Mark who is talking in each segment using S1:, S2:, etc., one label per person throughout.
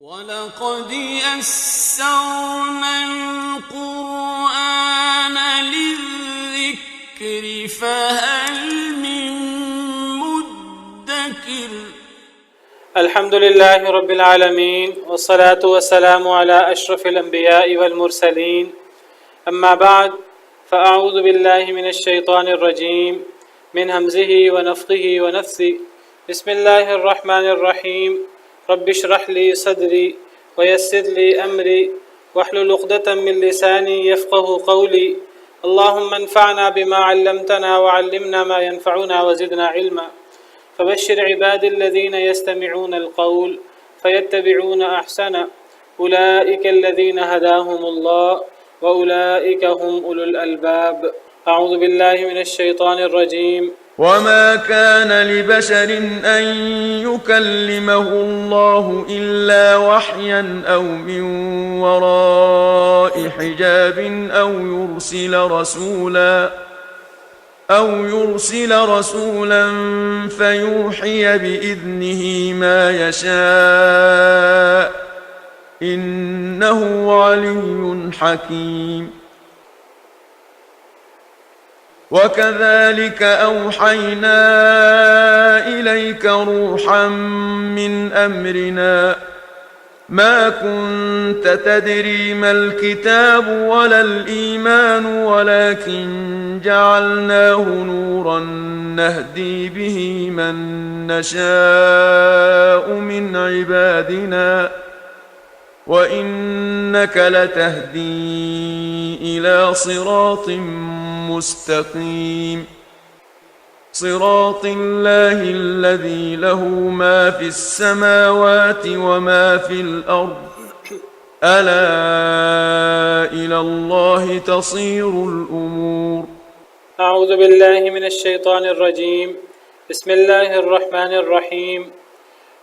S1: وَلَقَدْ يَسَّرْنَا الْقُرْآنَ لِلذِّكْرِ فَهَلْ مِن مُّدَّكِرٍ
S2: الحمد لله رب العالمين والصلاة والسلام على أشرف الأنبياء والمرسلين أما بعد فأعوذ بالله من الشيطان الرجيم من همزه ونفخه ونفثه بسم الله الرحمن الرحيم رب اشرح لي صدري ويسر لي أمري واحلل عقدة من لساني يفقه قولي اللهم انفعنا بما علمتنا وعلمنا ما ينفعنا وزدنا علما فبشر عباد الذين يستمعون القول فيتبعون أحسنه أولئك الذين هداهم الله وأولئك هم أولو الألباب أعوذ بالله من الشيطان الرجيم
S3: وما كان لبشر أن يكلمه الله إلا وحيا أو من وراء حجاب أو يرسل رسولا فيوحي بإذنه ما يشاء إنه علي حكيم وكذلك أوحينا إليك روحا من أمرنا ما كنت تدري ما الكتاب ولا الإيمان ولكن جعلناه نورا نهدي به من نشاء من عبادنا وإنك لتهدي إلى صراط مستقيم صراط الله الذي له ما في السماوات وما في الأرض ألا إلى الله تصير الأمور
S2: أعوذ بالله من الشيطان الرجيم بسم الله الرحمن الرحيم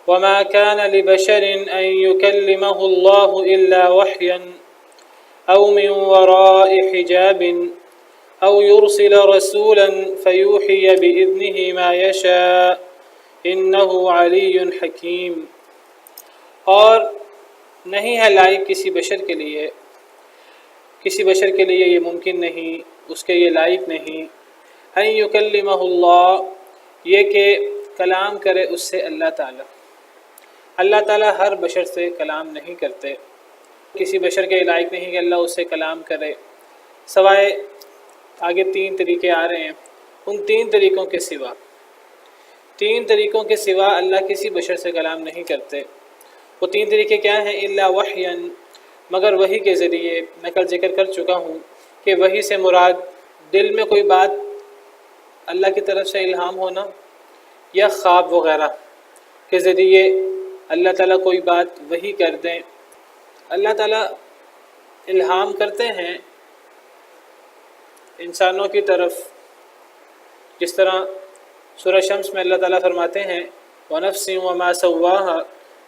S2: وما كان لبشر أن يكلمه الله إلا وحيا أو من وراء حجاب أو يرسل رسولا فيوحي بإذنه ما يشاء إنه علي حكيم اور نہیں ہے لائق کسی بشر کے لیے یہ ممکن نہیں، اس کے یہ لائق نہیں ان یکلمہ اللہ، یہ کہ کلام کرے اس سے اللہ تعالیٰ ہر بشر سے کلام نہیں کرتے، کسی بشر کے لائق نہیں کہ اللہ اس سے کلام کرے، سوائے آگے 3 طریقے آ رہے ہیں، ان 3 طریقوں کے سوا اللہ کسی بشر سے کلام نہیں کرتے۔ وہ 3 طریقے کیا ہیں؟ الا وحیا، مگر وحی کے ذریعے، میں کل ذکر کر چکا ہوں کہ وحی سے مراد دل میں کوئی بات اللہ کی طرف سے الہام ہونا، یا خواب وغیرہ کے ذریعے اللہ تعالیٰ کوئی بات وحی کر دیں۔ اللہ تعالیٰ الہام کرتے ہیں انسانوں کی طرف، جس طرح سورہ شمس میں اللہ تعالیٰ فرماتے ہیں وَنَفْسٍ وَمَا سَوَّاهَا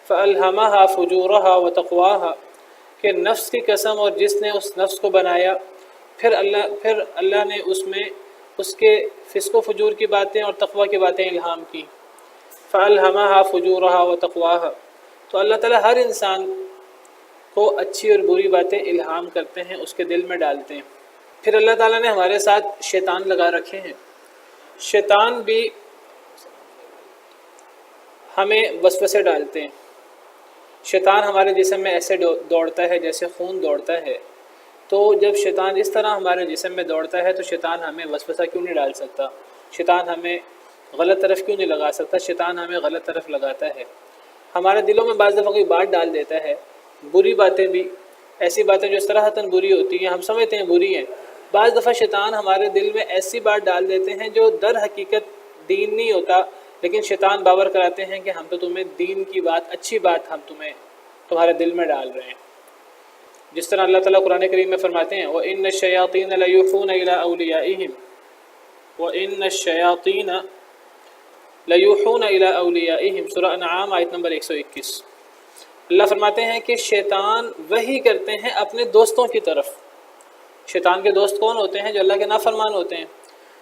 S2: فَأَلْهَمَهَا فُجُورَهَا وَتَقْوَاهَا، کہ نفس کی قسم، اور جس نے اس نفس کو بنایا پھر اللہ نے اس میں اس کے فسق و فجور کی باتیں اور تقوی کی باتیں الہام کی۔ فَأَلْهَمَهَا فُجُورَهَا وَتَقْوَاهَا، تو اللہ تعالیٰ ہر انسان کو اچھی اور بری باتیں الہام کرتے ہیں، اس کے دل میں ڈالتے ہیں۔ پھر اللہ تعالیٰ نے ہمارے ساتھ شیطان لگا رکھے ہیں، شیطان بھی ہمیں وسوسے ڈالتے ہیں۔ شیطان ہمارے جسم میں ایسے دوڑتا ہے جیسے خون دوڑتا ہے، تو جب شیطان اس طرح ہمارے جسم میں دوڑتا ہے تو شیطان ہمیں وسوسہ کیوں نہیں ڈال سکتا؟ شیطان ہمیں غلط طرف کیوں نہیں لگا سکتا؟ شیطان ہمیں غلط طرف لگاتا ہے۔ ہمارے دلوں میں بعض دفعہ کوئی بات ڈال دیتا ہے، بری باتیں بھی، ایسی باتیں جو صراحتاً بری ہوتی ہیں، ہم سمجھتے ہیں بری ہیں۔ بعض دفعہ شیطان ہمارے دل میں ایسی بات ڈال دیتے ہیں جو در حقیقت دین نہیں ہوتا، لیکن شیطان باور کراتے ہیں کہ ہم تو تمہیں دین کی بات، اچھی بات ہم تمہارے دل میں ڈال رہے ہیں۔ جس طرح اللہ تعالیٰ قرآن کریم میں فرماتے ہیں وَإِنَّ الشَّيَاطِينَ لَيُوحُونَ إِلَىٰ أَوْلِيَائِهِمْ، سورہ انعام آیت نمبر 121۔ اللہ فرماتے ہیں کہ شیطان وحی کرتے ہیں اپنے دوستوں کی طرف۔ شیطان کے دوست کون ہوتے ہیں؟ جو اللہ کے نافرمان ہوتے ہیں۔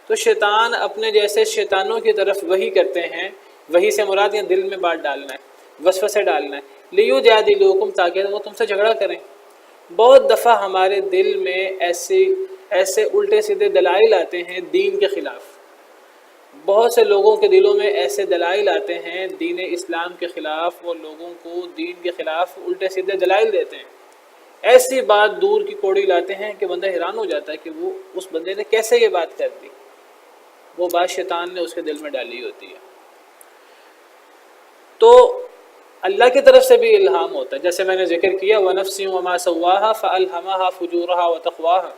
S2: تو شیطان اپنے جیسے شیطانوں کی طرف وحی کرتے ہیں، وحی سے مراد یہ دل میں بات ڈالنا ہے۔ وسوسے ڈالنا ہے، لیجادلوکم تاکہ وہ تم سے جھگڑا کریں۔ بہت دفعہ ہمارے دل میں ایسے الٹے سیدھے دلائل آتے ہیں دین کے خلاف، بہت سے لوگوں کے دلوں میں ایسے دلائل آتے ہیں دین اسلام کے خلاف، وہ لوگوں کو دین کے خلاف الٹے سیدھے دلائل دیتے ہیں، ایسی بات دور کی کوڑی لاتے ہیں کہ بندہ حیران ہو جاتا ہے کہ وہ اس بندے نے کیسے یہ بات کر دی، وہ بات شیطان نے اس کے دل میں ڈالی ہوتی ہے۔ تو اللہ کی طرف سے بھی الہام ہوتا ہے، جیسے میں نے ذکر کیا وَنَفْسٍ وَمَا سَوَّاهَا فَأَلْهَمَهَا فُجُورَهَا وَتَقْوَاهَا،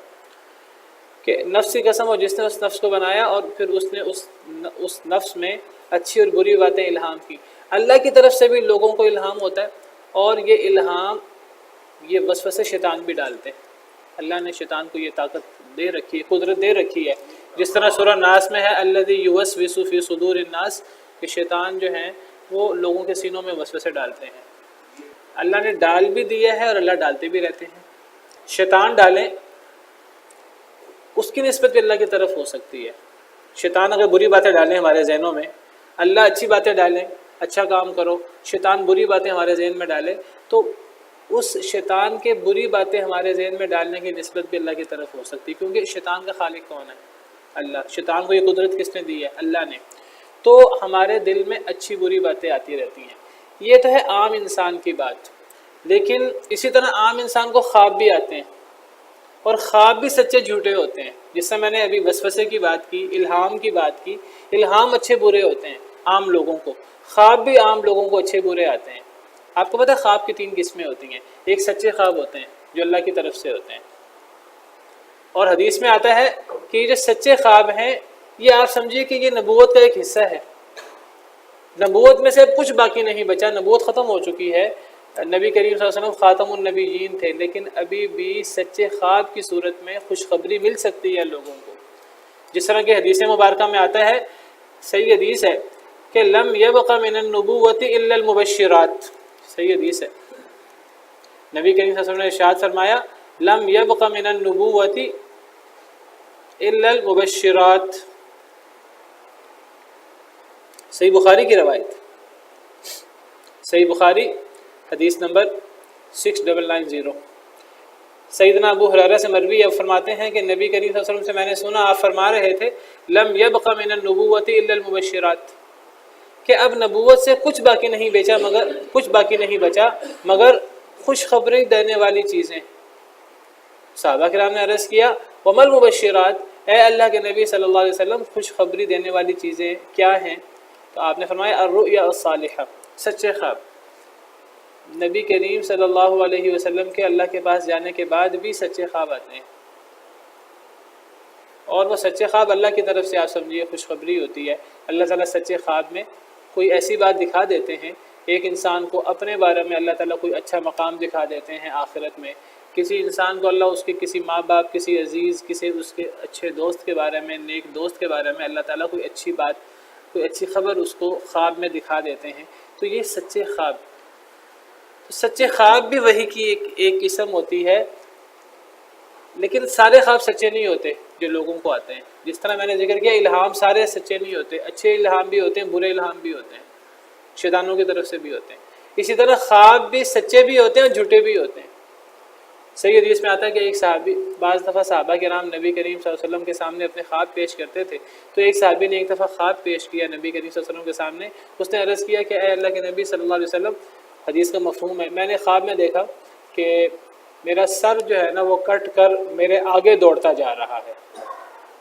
S2: کہ نفس کی قسم، اور جس نے اس نفس کو بنایا اور پھر اس نے اس نفس میں اچھی اور بری باتیں الہام کی۔ اللہ کی طرف سے بھی لوگوں کو الہام ہوتا ہے، اور یہ الہام یہ وسوسے شیطان بھی ڈالتے ہیں۔ اللہ نے شیطان کو یہ طاقت دے رکھی ہے، قدرت دے رکھی ہے، جس طرح سورہ ناس میں ہے الذی یوسوس فی صدور الناس، کہ شیطان جو ہیں وہ لوگوں کے سینوں میں وسوسے ڈالتے ہیں۔ اللہ نے ڈال بھی دیا ہے اور اللہ ڈالتے بھی رہتے ہیں۔ شیطان ڈالیں اس کی نسبت بھی اللہ کی طرف ہو سکتی ہے۔ شیطان اگر بری باتیں ڈالیں ہمارے ذہنوں میں، اللہ اچھی باتیں ڈالیں، اچھا کام کرو، شیطان بری باتیں ہمارے ذہن میں ڈالے، تو اس شیطان کے بری باتیں ہمارے ذہن میں ڈالنے کی نسبت بھی اللہ کی طرف ہو سکتی ہے، کیونکہ شیطان کا خالق کون ہے؟ اللہ۔ شیطان کو یہ قدرت کس نے دی ہے؟ اللہ نے۔ تو ہمارے دل میں اچھی بری باتیں آتی رہتی ہیں۔ یہ تو ہے عام انسان کی بات، لیکن اسی طرح عام انسان کو خواب بھی آتے ہیں، اور خواب بھی سچے جھوٹے ہوتے ہیں۔ جس سے میں نے ابھی وسوسے کی بات کی، الہام کی بات کی، الہام اچھے برے ہوتے ہیں عام لوگوں کو، خواب بھی عام لوگوں کو اچھے برے آتے ہیں۔ آپ کو پتہ ہے خواب کی 3 قسمیں ہوتی ہیں، ایک سچے خواب ہوتے ہیں جو اللہ کی طرف سے ہوتے ہیں، اور حدیث میں آتا ہے کہ یہ جو سچے خواب ہیں یہ آپ سمجھیے کہ یہ نبوت کا ایک حصہ ہے، نبوت میں سے اب کچھ باقی نہیں بچا، نبوت ختم ہو چکی ہے، نبی کریم صلی اللہ علیہ وسلم خاتم النبیین تھے، لیکن ابھی بھی سچے خواب کی صورت میں خوشخبری مل سکتی ہے لوگوں کو۔ جس طرح کہ حدیث مبارکہ میں آتا ہے، صحیح حدیث ہے کہ لم یبق من النبوۃ الا المبشرات، صحیح حدیث ہے، نبی کریم صلی اللہ علیہ وسلم نے ارشاد فرمایا لم یبق من النبوۃ الا المبشرات، صحیح بخاری کی روایت، صحیح بخاری حدیث نمبر 6990۔ سیدنا ابو ہریرہ سے مروی ہے، فرماتے ہیں کہ نبی کریم صلی اللہ علیہ وسلم سے میں نے سنا آپ فرما رہے تھے لم یبق من النبوۃ الا المبشرات، کہ اب نبوت سے کچھ باقی نہیں بچا مگر خوشخبری دینے والی چیزیں۔ صحابہ کرام نے عرض کیا وما المبشرات، اے اللہ کے نبی صلی اللہ علیہ وسلم خوشخبری دینے والی چیزیں کیا ہیں؟ تو آپ نے فرمایا الرؤیا الصالحہ، سچے خواب۔ نبی کریم صلی اللہ علیہ وسلم کے اللہ کے پاس جانے کے بعد بھی سچے خواب آتے ہیں، اور وہ سچے خواب اللہ کی طرف سے آپ سمجھیے خوشخبری ہوتی ہے۔ اللہ تعالیٰ سچے خواب میں کوئی ایسی بات دکھا دیتے ہیں، ایک انسان کو اپنے بارے میں اللہ تعالیٰ کوئی اچھا مقام دکھا دیتے ہیں آخرت میں، کسی انسان کو اللہ اس کے کسی ماں باپ، کسی عزیز، کسی اس کے اچھے دوست کے بارے میں، نیک دوست کے بارے میں اللہ تعالیٰ کوئی اچھی بات، کوئی اچھی خبر اس کو خواب میں دکھا دیتے ہیں، تو یہ سچے خواب۔ تو سچے خواب بھی وحی کی ایک قسم ہوتی ہے، لیکن سارے خواب سچے نہیں ہوتے جو لوگوں کو آتے ہیں۔ جس طرح میں نے ذکر کیا الہام سارے سچے نہیں ہوتے، اچھے الہام بھی ہوتے ہیں، برے الہام بھی ہوتے ہیں، شیطانوں کی طرف سے بھی ہوتے ہیں۔ اسی طرح خواب بھی سچے بھی ہوتے ہیں اور جھوٹے بھی ہوتے ہیں۔ صحیح حدیث میں آتا ہے کہ ایک صحابی، بعض دفعہ صحابہ کرام نبی کریم صلی اللہ علیہ وسلم کے سامنے اپنے خواب پیش کرتے تھے، تو ایک صحابی نے ایک دفعہ خواب پیش کیا نبی کریم صلی اللہ علیہ وسلم کے سامنے، اس نے عرض کیا کہ اے اللہ کے نبی صلی اللہ علیہ وسلم، حدیث کا مفہوم ہے، میں نے خواب میں دیکھا کہ میرا سر جو ہے نا وہ کٹ کر میرے آگے دوڑتا جا رہا ہے،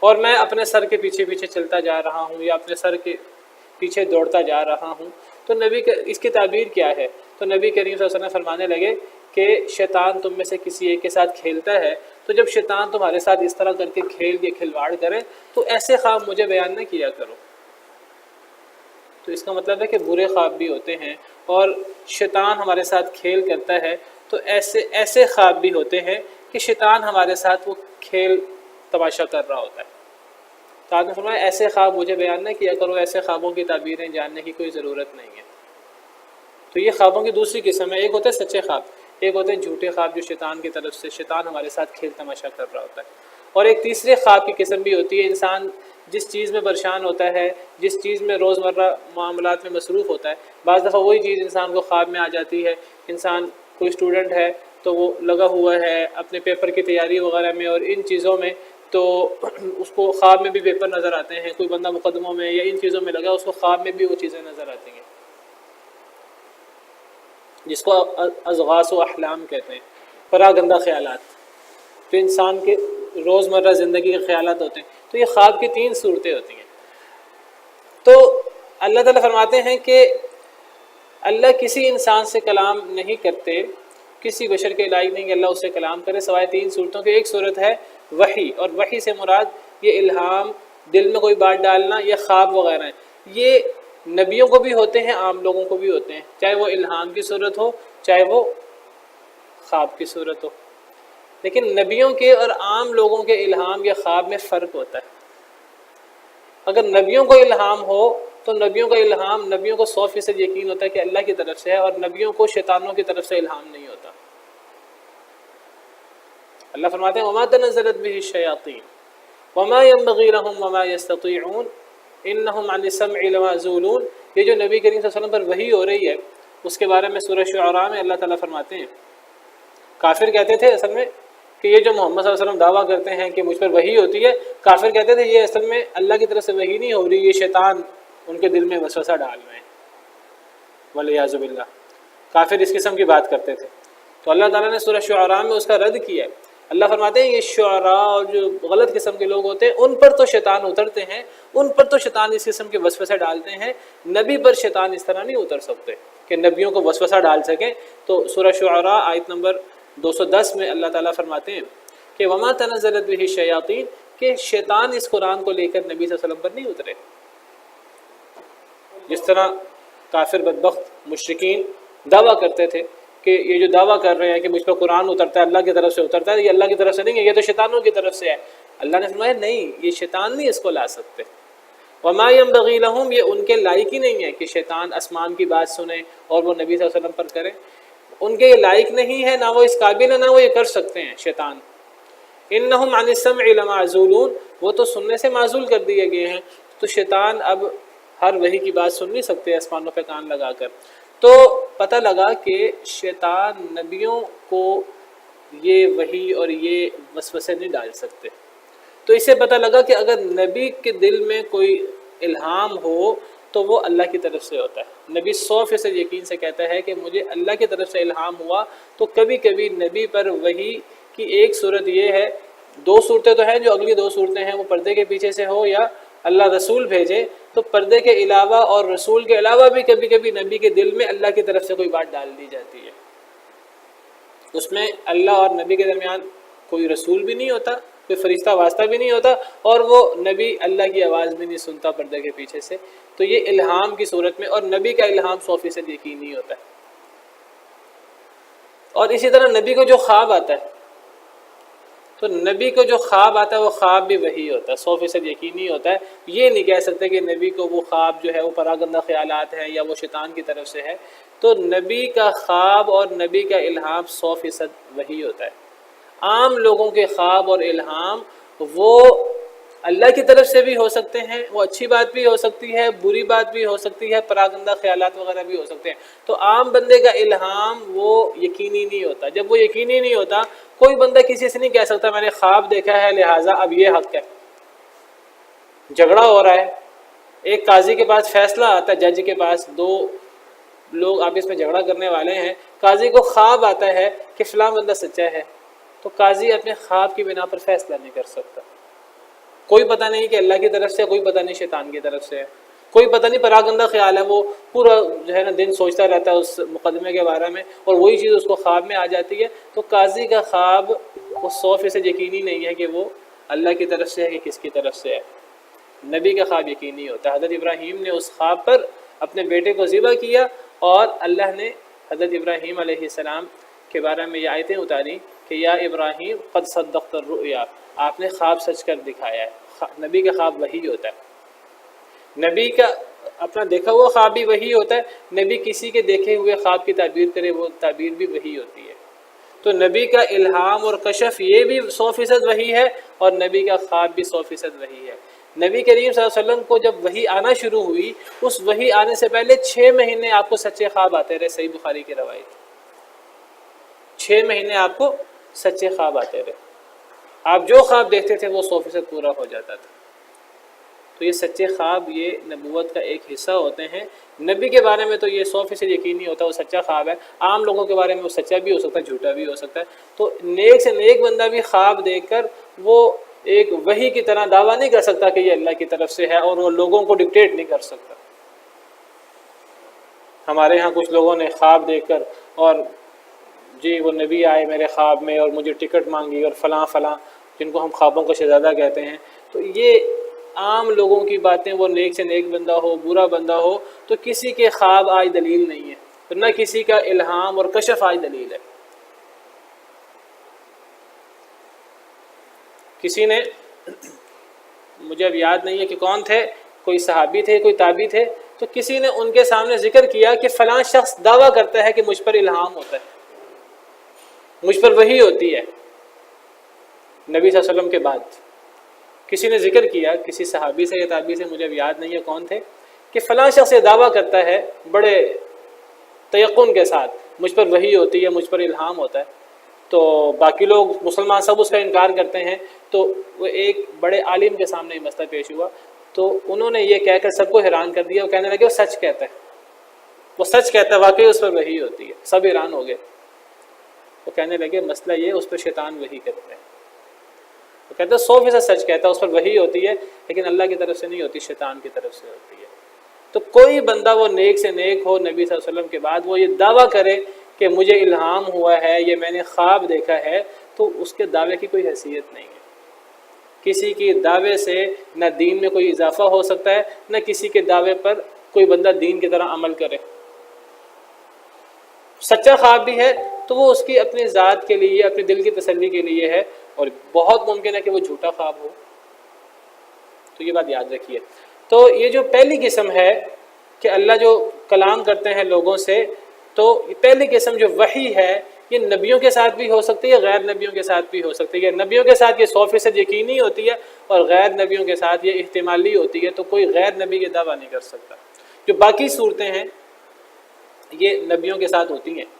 S2: اور میں اپنے سر کے پیچھے پیچھے چلتا جا رہا ہوں یا اپنے سر کے پیچھے دوڑتا جا رہا ہوں۔ تو نبی اس کی تعبیر کیا ہے؟ تو نبی کریم صلی اللہ علیہ وسلم فرمانے لگے کہ شیطان تم میں سے کسی ایک کے ساتھ کھیلتا ہے، تو جب شیطان تمہارے ساتھ اس طرح کر کے کھیل یا کھلواڑ کرے تو ایسے خواب مجھے بیان نہ کیا کرو۔ تو اس کا مطلب ہے کہ برے خواب بھی ہوتے ہیں، اور شیطان ہمارے ساتھ کھیل کرتا ہے، تو ایسے خواب بھی ہوتے ہیں کہ شیطان ہمارے ساتھ وہ کھیل تماشا کر رہا ہوتا ہے۔ تو آپ نے فرمایا ایسے خواب مجھے بیان نہ کیا کرو، ایسے خوابوں کی تعبیریں جاننے کی کوئی ضرورت نہیں ہے۔ تو یہ خوابوں کی دوسری قسم ہے، ایک ہوتا ہے سچے خواب، ایک ہوتے ہیں جھوٹے خواب جو شیطان کی طرف سے، شیطان ہمارے ساتھ کھیل تماشا کر رہا ہوتا ہے۔ اور ایک تیسرے خواب کی قسم بھی ہوتی ہے، انسان جس چیز میں پریشان ہوتا ہے، جس چیز میں روزمرہ معاملات میں مصروف ہوتا ہے، بعض دفعہ وہی چیز انسان کو خواب میں آ جاتی ہے۔ انسان کوئی اسٹوڈنٹ ہے تو وہ لگا ہوا ہے اپنے پیپر کی تیاری وغیرہ میں اور ان چیزوں میں، تو اس کو خواب میں بھی پیپر نظر آتے ہیں۔ کوئی بندہ مقدموں میں یا ان چیزوں میں لگا، اس کو خواب میں بھی وہ چیزیں نظر آتی ہیں، جس کو اضغاث و احلام کہتے ہیں، پراگندہ خیالات، جو انسان کے روزمرہ زندگی کے خیالات ہوتے ہیں۔ تو یہ خواب کی 3 صورتیں ہوتی ہیں۔ تو اللہ تعالیٰ فرماتے ہیں کہ اللہ کسی انسان سے کلام نہیں کرتے، کسی بشر کے لائق نہیں کہ اللہ اس سے کلام کرے سوائے 3 صورتوں کی۔ ایک صورت ہے وحی، اور وحی سے مراد یہ الہام، دل میں کوئی بات ڈالنا یا خواب وغیرہ ہیں۔ یہ نبیوں کو بھی ہوتے ہیں، عام لوگوں کو بھی ہوتے ہیں، چاہے وہ الہام کی صورت ہو چاہے وہ خواب کی صورت ہو۔ لیکن نبیوں کے اور عام لوگوں کے الہام یا خواب میں فرق ہوتا ہے۔ اگر نبیوں کو الہام ہو تو نبیوں کا الہام، نبیوں کو 100% یقین ہوتا ہے کہ اللہ کی طرف سے ہے، اور نبیوں کو شیطانوں کی طرف سے الہام نہیں ہوتا۔ اللہ فرماتے ہیں وَمَا تَنَزَّلَتْ بِهِ الشَّيَاطِينُ وَمَا يَنبَغِي لَهُمْ وَمَا يَسْتَطِيعُونَ إِنَّهُمْ عَنِ السَّمْعِ لَمَعْزُولُونَ۔ یہ جو نبی کریم صلی اللہ علیہ وسلم پر وحی ہو رہی ہے، اس کے بارے میں سورہ شعراء میں اللہ تعالیٰ فرماتے ہیں، کافر کہتے تھے اصل میں کہ یہ جو محمد صلی اللہ علیہ وسلم دعویٰ کرتے ہیں کہ مجھ پر وحی ہوتی ہے، کافر کہتے تھے یہ اصل میں اللہ کی طرف سے وحی نہیں ہو رہی، یہ شیطان ان کے دل میں وسوسہ ڈال رہے ہیں، والعیاذ باللہ۔ کافر اس قسم کی بات کرتے تھے، تو اللہ تعالیٰ نے سورہ شعراء میں اس کا رد کیا ہے۔ اللہ فرماتے ہیں یہ شعراء اور جو غلط قسم کے لوگ ہوتے ہیں ان پر تو شیطان اترتے ہیں، ان پر تو شیطان اس قسم کے وسوسے ڈالتے ہیں، نبی پر شیطان اس طرح نہیں اتر سکتے کہ نبیوں کو وسوسہ ڈال سکیں۔ تو سورہ شعراء آیت نمبر 210 میں اللہ تعالیٰ فرماتے ہیں کہ وما تنزلت به الشیاطین، کہ شیطان اس قرآن کو لے کر نبی صلی اللہ علیہ وسلم پر نہیں اترے۔ جس طرح کافر بدبخت مشرکین دعویٰ کرتے تھے کہ یہ جو دعویٰ کر رہے ہیں کہ مجھ پر قرآن اترتا ہے، اللہ کی طرف سے اترتا ہے، یہ اللہ کی طرف سے نہیں ہے، یہ تو شیطانوں کی طرف سے ہے۔ اللہ نے فرمایا نہیں، یہ شیطان نہیں اس کو لا سکتے۔ وما ينبغي لهم، یہ ان کے لائق ہی نہیں ہے کہ شیطان آسمان کی بات سنے اور وہ نبی صلی اللہ علیہ وسلم پر کرے، ان کے یہ لائق نہیں ہے، نہ وہ اس قابل ہے، نہ وہ یہ کر سکتے ہیں شیطان۔ انہم عن السمع لمعزولون، وہ تو سننے سے معزول کر دیے گئے ہیں، تو شیطان اب ہر وحی کی بات سن نہیں سکتے آسمانوں پہ کان لگا کر۔ تو پتہ لگا کہ شیطان نبیوں کو یہ وحی اور یہ وسوسے نہیں ڈال سکتے۔ تو اسے پتہ لگا کہ اگر نبی کے دل میں کوئی الہام ہو تو وہ اللہ کی طرف سے ہوتا ہے۔ نبی 100% یقین سے کہتا ہے کہ مجھے اللہ کی طرف سے الہام ہوا۔ تو کبھی کبھی نبی پر وحی کی ایک صورت یہ ہے، 2 صورتیں تو ہیں، جو اگلی 2 صورتیں ہیں وہ پردے کے پیچھے سے ہو یا اللہ رسول بھیجے، تو پردے کے علاوہ اور رسول کے علاوہ بھی کبھی کبھی نبی کے دل میں اللہ کی طرف سے کوئی بات ڈال دی جاتی ہے۔ اس میں اللہ اور نبی کے درمیان کوئی رسول بھی نہیں ہوتا، کوئی فرشتہ واسطہ بھی نہیں ہوتا، اور وہ نبی اللہ کی آواز بھی نہیں سنتا پردے کے پیچھے سے۔ تو یہ الہام کی صورت میں، اور نبی کا الہام 100% یقینی ہوتا ہے۔ اور اسی طرح نبی کو جو خواب آتا ہے، تو نبی کو جو خواب آتا ہے وہ خواب بھی وہی ہوتا ہے، 100% یقینی ہوتا ہے۔ یہ نہیں کہہ سکتے کہ نبی کو وہ خواب جو ہے وہ پراگندہ خیالات ہیں یا وہ شیطان کی طرف سے ہے۔ تو نبی کا خواب اور نبی کا الہام 100% وہی ہوتا ہے۔ عام لوگوں کے خواب اور الہام وہ اللہ کی طرف سے بھی ہو سکتے ہیں، وہ اچھی بات بھی ہو سکتی ہے، بری بات بھی ہو سکتی ہے، پراگندہ خیالات وغیرہ بھی ہو سکتے ہیں۔ تو عام بندے کا الہام وہ یقینی نہیں ہوتا۔ جب وہ یقینی نہیں ہوتا، کوئی بندہ کسی سے نہیں کہہ سکتا میں نے خواب دیکھا ہے لہٰذا اب یہ حق ہے۔ جھگڑا ہو رہا ہے، ایک قاضی کے پاس فیصلہ آتا ہے، جج کے پاس 2 لوگ آپس میں جھگڑا کرنے والے ہیں، قاضی کو خواب آتا ہے کہ فلاں بندہ سچا ہے، تو قاضی اپنے خواب کی بنا پر فیصلہ نہیں کر سکتا۔ کوئی پتہ نہیں کہ اللہ کی طرف سے، کوئی پتہ نہیں شیطان کی طرف سے ہے، کوئی پتہ نہیں پراگندہ خیال ہے، وہ پورا جو ہے نا دن سوچتا رہتا ہے اس مقدمے کے بارے میں، اور وہی چیز اس کو خواب میں آ جاتی ہے۔ تو قاضی کا خواب وہ 100% یقینی نہیں ہے کہ وہ اللہ کی طرف سے ہے کہ کس کی طرف سے ہے۔ نبی کا خواب یقینی ہوتا ہے۔ حضرت ابراہیم نے اس خواب پر اپنے بیٹے کو ذبح کیا، اور اللہ نے حضرت ابراہیم علیہ السلام کے بارے میں یہ آیتیں اتاری کہ یا ابراہیم قد صدقت الرؤیا، آپ نے خواب سچ کر دکھایا ہے۔ نبی کا خواب وہی ہوتا ہے، نبی کا اپنا دیکھا ہوا خواب بھی وہی ہوتا ہے، نبی کسی کے دیکھے ہوئے خواب کی تعبیر کرے وہ تعبیر بھی وہی ہوتی ہے۔ تو نبی کا الہام اور کشف یہ بھی 100% وہی ہے، اور نبی کا خواب بھی 100% وہی ہے۔ نبی کریم صلی اللہ علیہ وسلم کو جب وحی آنا شروع ہوئی، اس وحی آنے سے پہلے 6 مہینے آپ کو سچے خواب آتے رہے، صحیح بخاری کی روایت، 6 مہینے آپ کو سچے خواب آتے رہے، آپ جو خواب دیکھتے تھے وہ 100% پورا ہو جاتا تھا۔ تو یہ سچے خواب یہ نبوت کا ایک حصہ ہوتے ہیں۔ نبی کے بارے میں تو یہ 100% یقین نہیں ہوتا وہ سچا خواب ہے، عام لوگوں کے بارے میں وہ سچا بھی ہو سکتا ہے، جھوٹا بھی ہو سکتا ہے۔ تو نیک سے نیک بندہ بھی خواب دیکھ کر وہ ایک وحی کی طرح دعویٰ نہیں کر سکتا کہ یہ اللہ کی طرف سے ہے، اور وہ لوگوں کو ڈکٹیٹ نہیں کر سکتا۔ ہمارے ہاں کچھ لوگوں نے خواب دیکھ کر اور جی وہ نبی آئے میرے خواب میں اور مجھے ٹکٹ مانگی اور فلاں فلاں، جن کو ہم خوابوں کا شہزادہ کہتے ہیں، تو یہ عام لوگوں کی باتیں، وہ نیک سے نیک بندہ ہو، برا بندہ ہو، تو کسی کے خواب آج دلیل نہیں ہے، نہ کسی کا الہام اور کشف آج دلیل ہے۔ کسی نے، مجھے اب یاد نہیں ہے کہ کون تھے، کوئی صحابی تھے کوئی تابعی تھے، تو کسی نے ان کے سامنے ذکر کیا کہ فلاں شخص دعویٰ کرتا ہے کہ مجھ پر الہام ہوتا ہے، مجھ پر وحی ہوتی ہے نبی صلی اللہ علیہ وسلم کے بعد۔ کسی نے ذکر کیا، کسی صحابی سے یا تابعی سے، مجھے اب یاد نہیں ہے کون تھے، کہ فلاں شخص یہ دعویٰ کرتا ہے بڑے تیقن کے ساتھ مجھ پر وحی ہوتی ہے، مجھ پر الہام ہوتا ہے، تو باقی لوگ مسلمان سب اس کا انکار کرتے ہیں۔ تو وہ ایک بڑے عالم کے سامنے یہ مسئلہ پیش ہوا، تو انہوں نے یہ کہہ کر سب کو حیران کر دیا، وہ کہنے لگے وہ سچ کہتا ہے، وہ سچ کہتا ہے، واقعی اس پر وحی ہوتی ہے۔ سب حیران ہو گئے، وہ کہنے لگے مسئلہ یہ اس پر شیطان وحی کرتا ہے، وہ کہتا ہے 100% سچ کہتا ہے، اس پر وحی ہوتی ہے، لیکن اللہ کی طرف سے نہیں ہوتی، شیطان کی طرف سے ہوتی ہے۔ تو کوئی بندہ وہ نیک سے نیک ہو، نبی صلی اللہ علیہ وسلم کے بعد وہ یہ دعویٰ کرے کہ مجھے الہام ہوا ہے، یہ میں نے خواب دیکھا ہے، تو اس کے دعوے کی کوئی حیثیت نہیں ہے۔ کسی کے دعوے سے نہ دین میں کوئی اضافہ ہو سکتا ہے، نہ کسی کے دعوے پر کوئی بندہ دین کی طرح عمل کرے۔ سچا خواب بھی ہے تو وہ اس کی اپنی ذات کے لیے، اپنے دل کی تسلی کے لیے ہے، اور بہت ممکن ہے کہ وہ جھوٹا خواب ہو، تو یہ بات یاد رکھیے۔ تو یہ جو پہلی قسم ہے کہ اللہ جو کلام کرتے ہیں لوگوں سے، تو پہلی قسم جو وحی ہے یہ نبیوں کے ساتھ بھی ہو سکتی ہے، غیر نبیوں کے ساتھ بھی ہو سکتی ہے۔ نبیوں کے ساتھ یہ 100% یقینی ہوتی ہے، اور غیر نبیوں کے ساتھ یہ احتمالی ہوتی ہے، تو کوئی غیر نبی یہ دعویٰ نہیں کر سکتا۔ جو باقی صورتیں ہیں یہ نبیوں کے ساتھ ہوتی ہیں،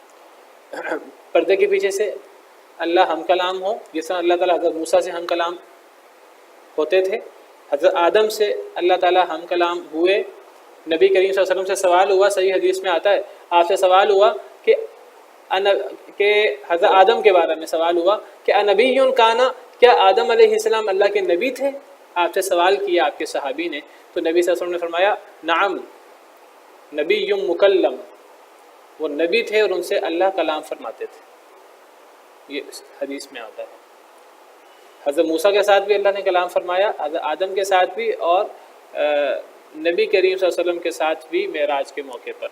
S2: پردے کے پیچھے سے اللہ ہم کلام ہو، جس طرح اللہ تعالیٰ حضرت موسیٰ سے ہم کلام ہوتے تھے، حضرت آدم سے اللہ تعالیٰ ہم کلام ہوئے، نبی کریم صلی اللہ علیہ وسلم سے سوال ہوا، صحیح حدیث میں آتا ہے، آپ سے سوال ہوا کہ حضرت آدم کے بارے میں سوال ہوا کہ انبی کانا، کیا آدم علیہ السلام اللہ کے نبی تھے؟ آپ سے سوال کیا آپ کے صحابی نے، تو نبی صلی اللہ علیہ وسلم نے فرمایا نعم نبی مکلم، وہ نبی تھے اور ان سے اللہ کلام فرماتے تھے، یہ حدیث میں آتا ہے۔ حضرت موسیٰ کے ساتھ بھی اللہ نے کلام فرمایا، حضرت آدم کے ساتھ بھی، اور نبی کریم صلی اللہ علیہ وسلم کے ساتھ بھی معراج کے موقع پر۔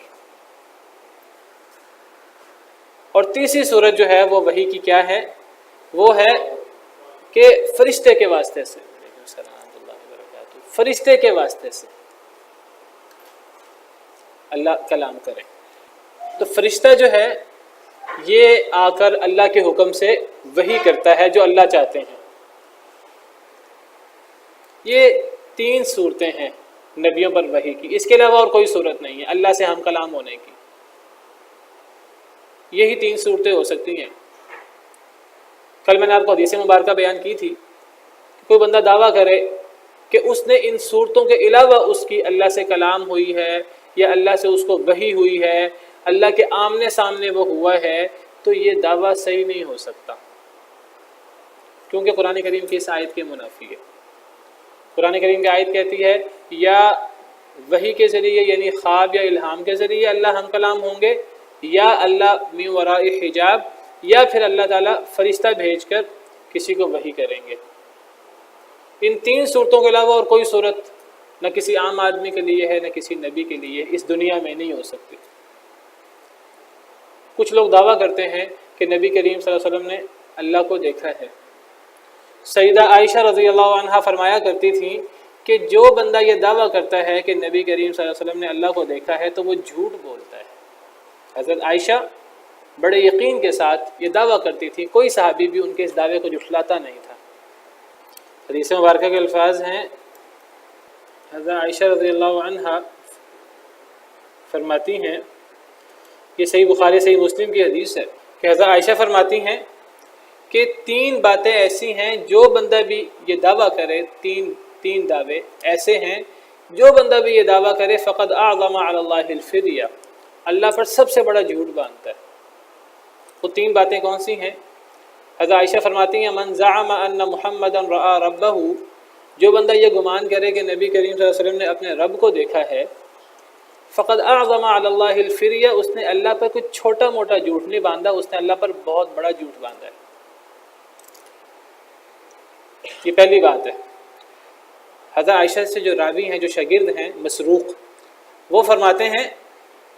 S2: اور تیسری صورت جو ہے وہ وحی کی کیا ہے؟ وہ ہے کہ فرشتے کے واسطے سے، فرشتے کے واسطے سے اللہ کلام کرے۔ تو فرشتہ جو ہے یہ آ کر اللہ کے حکم سے وحی کرتا ہے جو اللہ چاہتے ہیں۔ یہ 3 صورتیں ہیں نبیوں پر وحی کی، اس کے علاوہ اور کوئی صورت نہیں ہے اللہ سے ہم کلام ہونے کی، یہی 3 صورتیں ہو سکتی ہیں۔ کل میں نے آپ کو حدیث مبارکہ بیان کی تھی، کوئی بندہ دعویٰ کرے کہ اس نے ان صورتوں کے علاوہ اس کی اللہ سے کلام ہوئی ہے، یا اللہ سے اس کو وحی ہوئی ہے، اللہ کے آمنے سامنے وہ ہوا ہے، تو یہ دعویٰ صحیح نہیں ہو سکتا، کیونکہ قرآن کریم کی اس آیت کے منافی ہے۔ قرآن کریم کی آیت کہتی ہے یا وحی کے ذریعے یعنی خواب یا الہام کے ذریعے اللہ ہم کلام ہوں گے، یا اللہ من وراء حجاب، یا پھر اللہ تعالیٰ فرشتہ بھیج کر کسی کو وحی کریں گے۔ ان 3 صورتوں کے علاوہ اور کوئی صورت نہ کسی عام آدمی کے لیے ہے، نہ کسی نبی کے لیے اس دنیا میں نہیں ہو سکتی۔ کچھ لوگ دعویٰ کرتے ہیں کہ نبی کریم صلی اللہ علیہ وسلم نے اللہ کو دیکھا ہے۔ سیدہ عائشہ رضی اللہ عنہا فرمایا کرتی تھیں کہ جو بندہ یہ دعویٰ کرتا ہے کہ نبی کریم صلی اللہ علیہ وسلم نے اللہ کو دیکھا ہے تو وہ جھوٹ بولتا ہے۔ حضرت عائشہ بڑے یقین کے ساتھ یہ دعویٰ کرتی تھی، کوئی صحابی بھی ان کے اس دعوے کو جھٹلاتا نہیں تھا۔ حدیث مبارکہ کے الفاظ ہیں حضرت عائشہ رضی اللہ عنہا فرماتی ہیں، یہ صحیح بخاری صحیح مسلم کی حدیث ہے کہ حضرت عائشہ فرماتی ہیں کہ 3 باتیں ایسی ہیں جو بندہ بھی یہ دعویٰ کرے، تین دعوے ایسے ہیں جو بندہ بھی یہ دعویٰ کرے فقد اعظم علی اللہ الفریہ، اللہ پر سب سے بڑا جھوٹ باندھتا ہے۔ وہ 3 باتیں کون سی ہیں؟ حضرت عائشہ فرماتی ہیں من زعم ان محمدا رأى ربہ، جو بندہ یہ گمان کرے کہ نبی کریم صلی اللہ علیہ وسلم نے اپنے رب کو دیکھا ہے، فقد اعظم علی اللہ الفریہ، اس نے اللہ پر کچھ چھوٹا موٹا جھوٹ نہیں باندھا، اس نے اللہ پر بہت بڑا جھوٹ باندھا ہے۔ یہ پہلی بات ہے۔ حضرت عائشہ سے جو راوی ہیں، جو شاگرد ہیں مسروق، وہ فرماتے ہیں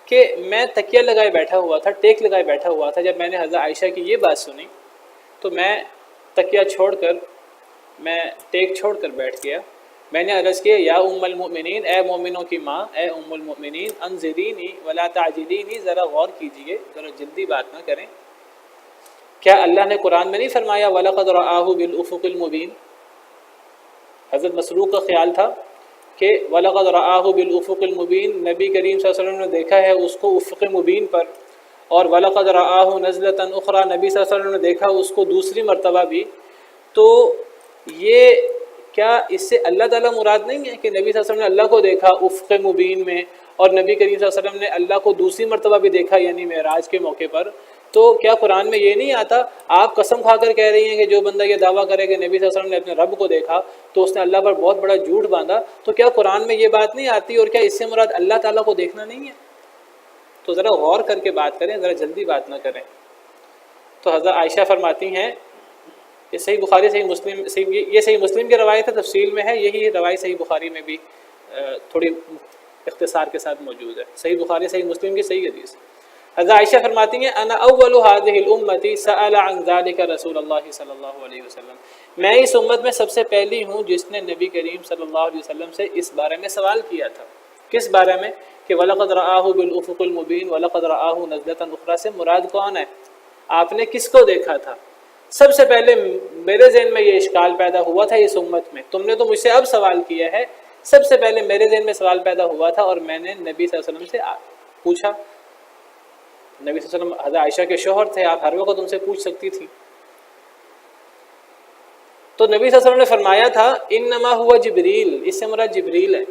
S2: کہ میں تکیہ لگائے بیٹھا ہوا تھا، ٹیک لگائے بیٹھا ہوا تھا، جب میں نے حضرت عائشہ کی یہ بات سنی تو میں تکیہ چھوڑ کر، میں ٹیک چھوڑ کر بیٹھ گیا۔ میں نے عرض کیا یا ام المؤمنین، اے مومنوں کی ماں، اے ام المؤمنین، انظرینی ولا تعجلینی، ذرا غور کیجئے، ذرا جلدی بات نہ کریں۔ کیا اللہ نے قرآن میں نہیں فرمایا وَلَقَدْ رَآهُ بِالْأُفُقِ الْمُبِينِ؟ حضرت مسروق کا خیال تھا کہ وَلَقَدْ رَآهُ بِالْأُفُقِ الْمُبِينِ، نبی کریم صلی اللہ علیہ وسلم نے دیکھا ہے اس کو افق مبین پر، اور وَلَقَدْ رَآهُ نَزْلَةً أُخْرَى، نبی صلی اللہ علیہ وسلم نے دیکھا اس کو دوسری مرتبہ بھی۔ تو یہ کیا اس سے اللہ تعالیٰ مراد نہیں ہے کہ نبی صلی اللہ علیہ وسلم نے اللہ کو دیکھا افق مبین میں، اور نبی کریم صلی اللہ علیہ وسلم نے اللہ کو دوسری مرتبہ بھی دیکھا یعنی معراج کے موقع پر؟ تو کیا قرآن میں یہ نہیں آتا؟ آپ قسم کھا کر کہہ رہی ہیں کہ جو بندہ یہ دعویٰ کرے کہ نبی صلی اللہ علیہ وسلم نے اپنے رب کو دیکھا تو اس نے اللہ پر بہت بڑا جھوٹ باندھا، تو کیا قرآن میں یہ بات نہیں آتی؟ اور کیا اس سے مراد اللہ تعالیٰ کو دیکھنا نہیں ہے؟ تو ذرا غور کر کے بات کریں، ذرا جلدی بات نہ کریں۔ تو حضرت عائشہ فرماتی ہیں، یہ صحیح بخاری صحیح مسلم، یہ صحیح مسلم کی روایت ہے، تفصیل میں ہے، یہی روایت صحیح بخاری میں بھی تھوڑی اختصار کے ساتھ موجود ہے۔ صحیح بخاری صحیح مسلم کی صحیح حدیث۔ حضرت عائشہ فرماتی ہیں انا اول هذه الامه سأل عن ذلك رسول اللہ صلی اللہ علیہ وسلم، میں اس امت میں سب سے پہلی ہوں جس نے نبی کریم صلی اللہ علیہ وسلم سے اس بارے میں سوال کیا تھا۔ کس بارے میں؟ کہ وَلَقَدْ رَآهُ بِالْأُفُقِ الْمُبِينِ وَلَقَدْ رَآهُ نَزْلَةً أُخْرَى سے مراد کون ہے؟ آپ نے کس کو دیکھا تھا؟ سب سے پہلے میرے ذہن میں یہ اشکال پیدا ہوا تھا اس امت میں، تم نے تو مجھ سے اب سوال کیا ہے، سب سے پہلے میرے ذہن میں سوال پیدا ہوا تھا اور میں نے نبی صلی اللہ علیہ وسلم سے پوچھا۔ نبی صلی اللہ علیہ وسلم حضرت عائشہ کے شوہر تھے، آپ ہر وقت ان سے پوچھ سکتی تھی۔ تو نبی صلی اللہ علیہ وسلم نے فرمایا تھا انما ہوا جبریل، اس سے مراد جبریل ہے۔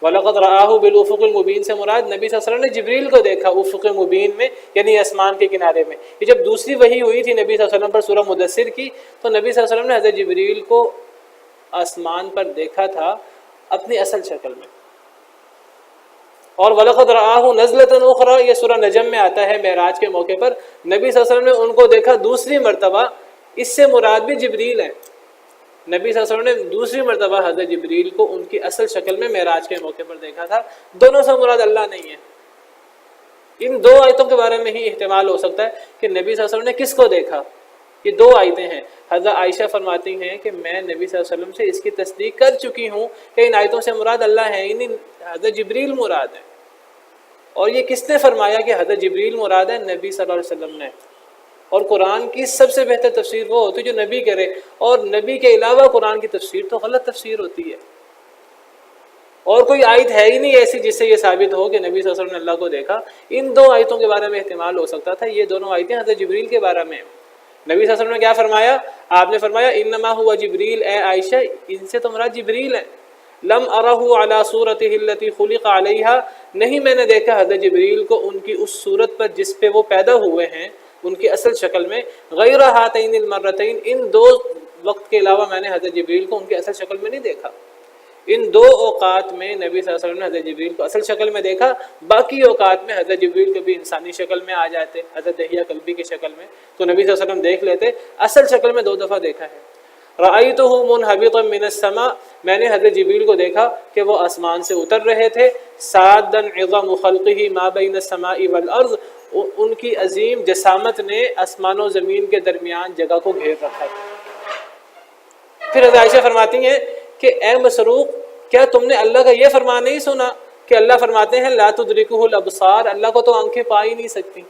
S2: وَلَقَدْ رَآهُ بِالْأُفُقِ الْمُبِينِ سے مراد نبی صلی اللہ علیہ وسلم نے جبریل کو دیکھا افق مبین میں، یعنی آسمان کے کنارے میں۔ یہ جب دوسری وحی ہوئی تھی نبی صلی اللہ علیہ وسلم پر سورہ مدثر کی، تو نبی صلی اللہ علیہ وسلم نے حضرت جبریل کو آسمان پر دیکھا تھا اپنی اصل شکل میں۔ اور وَلَقَدْ رَآهُ نَزْلَةً أُخْرَى یہ سورہ نجم میں آتا ہے، معراج کے موقع پر نبی صلی اللہ علیہ وسلم نے ان کو دیکھا دوسری مرتبہ، اس سے مراد بھی جبریل ہے۔ نبی صلی اللہ علیہ وسلم نے دوسری مرتبہ حضرت جبریل کو ان کی اصل شکل میں معراج کے موقع پر دیکھا تھا، دونوں سے مراد اللہ نہیں ہے۔ ان 2 آیتوں کے بارے میں ہی احتمال ہو سکتا ہے کہ نبی صلی اللہ علیہ وسلم نے کس کو دیکھا۔ یہ 2 آیتیں ہیں۔ حضرت عائشہ فرماتی ہیں کہ میں نبی صلی اللہ علیہ وسلم سے اس کی تصدیق کر چکی ہوں کہ ان آیتوں سے مراد اللہ ہے، ان حضرت جبریل مراد ہے۔ اور یہ کس نے فرمایا کہ حضرت جبریل مراد ہے؟ نبی صلی اللہ علیہ وسلم نے۔ اور قرآن کی سب سے بہتر تفسیر وہ ہوتی ہے جو نبی کرے، اور نبی کے علاوہ قرآن کی تفسیر تو غلط تفسیر ہوتی ہے۔ اور کوئی آیت ہے ہی نہیں ایسی جس سے یہ ثابت ہو کہ نبی صلی اللہ علیہ وسلم نے اللہ کو دیکھا۔ ان 2 آیتوں کے بارے میں احتمال ہو سکتا تھا، یہ دونوں آیتیں حضرت جبریل کے بارے میں۔ نبی صلی اللہ علیہ وسلم نے کیا فرمایا؟ آپ نے فرمایا انما ہوا جبریل، اے عائشہ ان سے تو مراد جبریل ہے۔ لم ارہ علی صورتہ التی خلق علیہا، نہیں میں نے دیکھا حضرت جبریل کو ان کی اس صورت پر جس پہ وہ پیدا ہوئے ہیں، ان کی اصل شکل میں۔ غیر ہاتین المرتین، ان 2 وقت کے علاوہ میں نے حضرت جبریل کو ان کی اصل شکل میں نہیں دیکھا۔ ان 2 اوقات میں نبی صلی اللہ علیہ وسلم نے حضرت جبریل کو اصل شکل میں دیکھا، باقی اوقات میں حضرت جبریل کبھی انسانی شکل میں آ جاتے، حضرت دحیہ کلبی کی شکل میں، تو نبی صلی اللہ علیہ وسلم دیکھ لیتے۔ اصل شکل میں 2 دفعہ دیکھا ہے۔ رأیتہ منہبطا من السماء، میں نے حضرت جبریل کو دیکھا کہ وہ آسمان سے اتر رہے تھے۔ سادًا عظم خلقہ ما بین السماء والارض، ان کی عظیم جسامت نے آسمان و زمین کے درمیان جگہ کو گھیر رکھا تھا۔ پھر حضرت عائشہ فرماتی ہیں کہ اے مسروق، کیا تم نے اللہ کا یہ فرمان نہیں سنا کہ اللہ فرماتے ہیں لا تدرکہ الابصار، اللہ کو تو آنکھیں پا ہی نہیں سکتی۔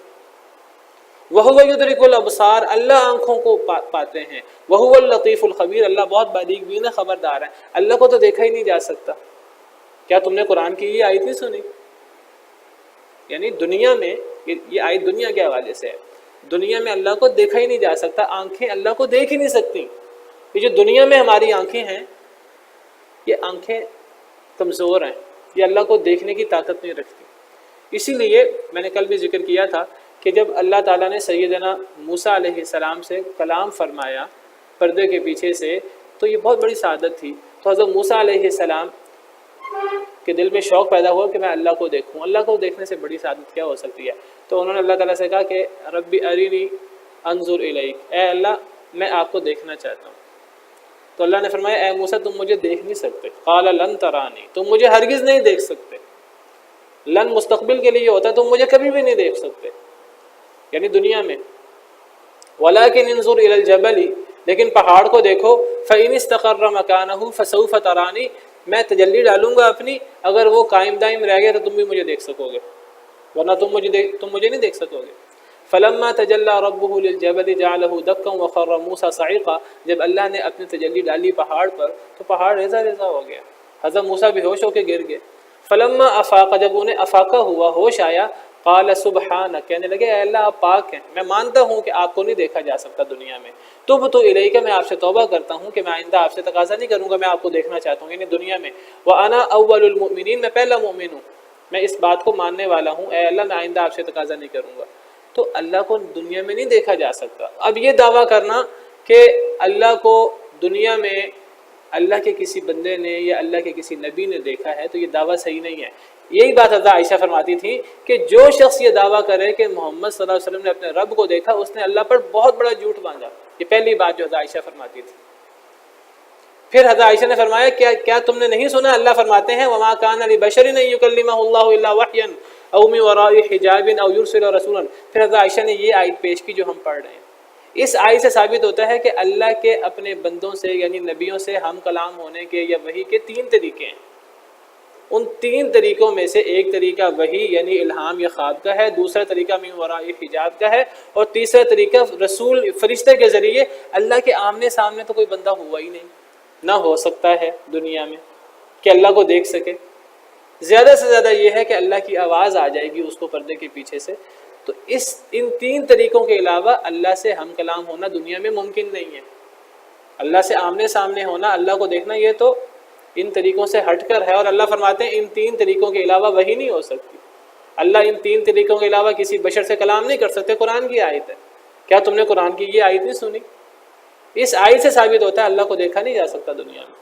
S2: وَهُوَ يُدْرِكُ الْأَبْصَارَ، اللہ آنکھوں کو پاتے ہیں۔ وَهُوَ اللطیف الخبیر، اللہ بہت باریک بین خبردار ہے، اللہ کو تو دیکھا ہی نہیں جا سکتا۔ کیا تم نے قرآن کی یہ آیت نہیں سنی؟ یعنی دنیا میں یہ آیت دنیا کے حوالے سے ہے، دنیا میں اللہ کو دیکھا ہی نہیں جا سکتا، آنکھیں اللہ کو دیکھ ہی نہیں سکتی۔ یہ جو دنیا میں ہماری آنکھیں ہیں، یہ آنکھیں کمزور ہیں، یہ اللہ کو دیکھنے کی طاقت نہیں رکھتی۔ اسی لیے میں نے کل بھی ذکر کیا تھا کہ جب اللہ تعالیٰ نے سیدنا موسیٰ علیہ السلام سے کلام فرمایا پردے کے پیچھے سے، تو یہ بہت بڑی سعادت تھی۔ تو حضرت موسیٰ علیہ السلام کے دل میں شوق پیدا ہوا کہ میں اللہ کو دیکھوں، اللہ کو دیکھنے سے بڑی سعادت کیا ہو سکتی ہے؟ تو انہوں نے اللہ تعالیٰ سے کہا کہ ربی ارینی انظر الیک، اے اللہ میں آپ کو دیکھنا چاہتا ہوں۔ تو اللہ نے فرمایا اے موسیٰ تم مجھے دیکھ نہیں سکتے، قال لن ترانی، تم مجھے ہرگز نہیں دیکھ سکتے۔ لن مستقبل کے لیے ہوتا ہے، تم مجھے کبھی بھی نہیں دیکھ سکتے، یعنی دنیا میں۔ ولکن انظر الی الجبل، لیکن پہاڑ کو دیکھو، فإن استقر مکانہ فسوف ترانی، میں تجلی ڈالوں گا اپنی، اگر وہ قائم دائم رہ گیا تو تم بھی مجھے دیکھ سکو گے، ورنہ تم مجھے نہیں دیکھ سکو گے۔ فلما تجلی ربہ للجبل جعلہ دکا وخر موسیٰ صعقا، جب اللہ نے اپنی تجلی ڈالی پہاڑ پر تو پہاڑ ریزہ ریزہ ہو گیا، حضرت موسیٰ بے ہوش ہو کے گر گئے۔ فلما افاق، جب انہیں افاقہ ہوا، ہوش آیا، قال سبحانک، کہنے لگے اے اللہ آپ پاک ہیں، میں مانتا ہوں کہ آپ کو نہیں دیکھا جا سکتا دنیا میں، تبت الیک، میں آپ سے توبہ کرتا ہوں کہ میں آئندہ آپ سے تقاضا نہیں کروں گا، میں آپ کو دیکھنا چاہتا ہوں، یعنی دنیا میں۔ وانا اول المؤمنین، میں پہلا مومن ہوں، میں اس بات کو ماننے والا ہوں، اے اللہ میں آئندہ آپ سے تقاضا نہیں کروں گا۔ تو اللہ کو دنیا میں نہیں دیکھا جا سکتا۔ اب یہ دعویٰ کرنا کہ اللہ کو دنیا میں اللہ کے کسی بندے نے یا اللہ کے کسی نبی نے دیکھا ہے تو یہ دعویٰ صحیح نہیں ہے۔ یہی بات حضرت عائشہ فرماتی تھی کہ جو شخص یہ دعویٰ کرے کہ محمد صلی اللہ علیہ وسلم نے اپنے رب کو دیکھا، اس نے اللہ پر بہت بڑا جھوٹ باندھا۔ یہ پہلی بات جو حضرت عائشہ فرماتی تھی۔ پھر حضرت عائشہ نے فرمایا کیا تم نے نہیں سنا اللہ فرماتے ہیں وما کان لبشر ان یکلمہ اللہ الا وحیا او من وراء حجاب او یرسل رسولا۔ پھر حضرت عائشہ نے یہ آیت پیش کی جو ہم پڑھ رہے ہیں۔ اس آیت سے ثابت ہوتا ہے کہ اللہ کے اپنے بندوں سے یعنی نبیوں سے ہم کلام ہونے کے یا وحی کے تین طریقے ہیں۔ ان تین طریقوں میں سے ایک طریقہ وحی یعنی الہام یا خواب کا ہے، دوسرا طریقہ من وراء حجاب کا ہے، اور تیسرا طریقہ رسول فرشتے کے ذریعے۔ اللہ کے آمنے سامنے تو کوئی بندہ ہوا ہی نہیں، نہ ہو سکتا ہے دنیا میں کہ اللہ کو دیکھ سکے۔ زیادہ سے زیادہ یہ ہے کہ اللہ کی آواز آ جائے گی اس کو پردے کے پیچھے سے۔ تو ان تین طریقوں کے علاوہ اللہ سے ہم کلام ہونا دنیا میں ممکن نہیں ہے۔ اللہ سے آمنے سامنے ہونا، اللہ کو دیکھنا، یہ تو ان طریقوں سے ہٹ کر ہے، اور اللہ فرماتے ہیں ان تین طریقوں کے علاوہ وحی نہیں ہو سکتی۔ اللہ ان تین طریقوں کے علاوہ کسی بشر سے کلام نہیں کر سکتے۔ قرآن کی آیت ہے، کیا تم نے قرآن کی یہ آیت نہیں سنی؟ اس آیت سے ثابت ہوتا ہے اللہ کو دیکھا نہیں جا سکتا دنیا میں۔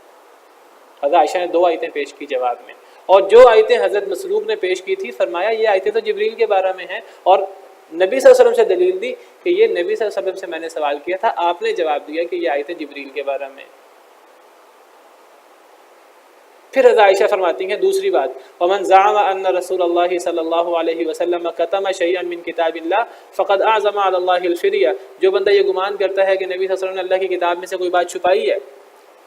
S2: حضرت عائشہ نے دو آیتیں پیش کی جواب میں، اور جو آیتیں حضرت مسروق نے پیش کی تھی فرمایا یہ آیتیں تو جبریل کے بارے میں ہیں، اور نبی صلی اللہ علیہ وسلم سے دلیل دی کہ یہ نبی صلی اللہ علیہ وسلم سے میں نے سوال کیا تھا، آپ نے جواب دیا کہ یہ آیتیں جبریل کے بارے میں۔ پھر حضرت عائشہ فرماتی ہیں دوسری بات، ومن زعم ان رسول اللہ صلی اللہ علیہ وسلم کتم شیئا من کتاب اللہ فقد اعظم علی اللہ الفریہ، جو بندہ یہ گمان کرتا ہے کہ نبی صلی اللہ علیہ وسلم نے اللہ کی کتاب میں سے کوئی بات چھپائی ہے،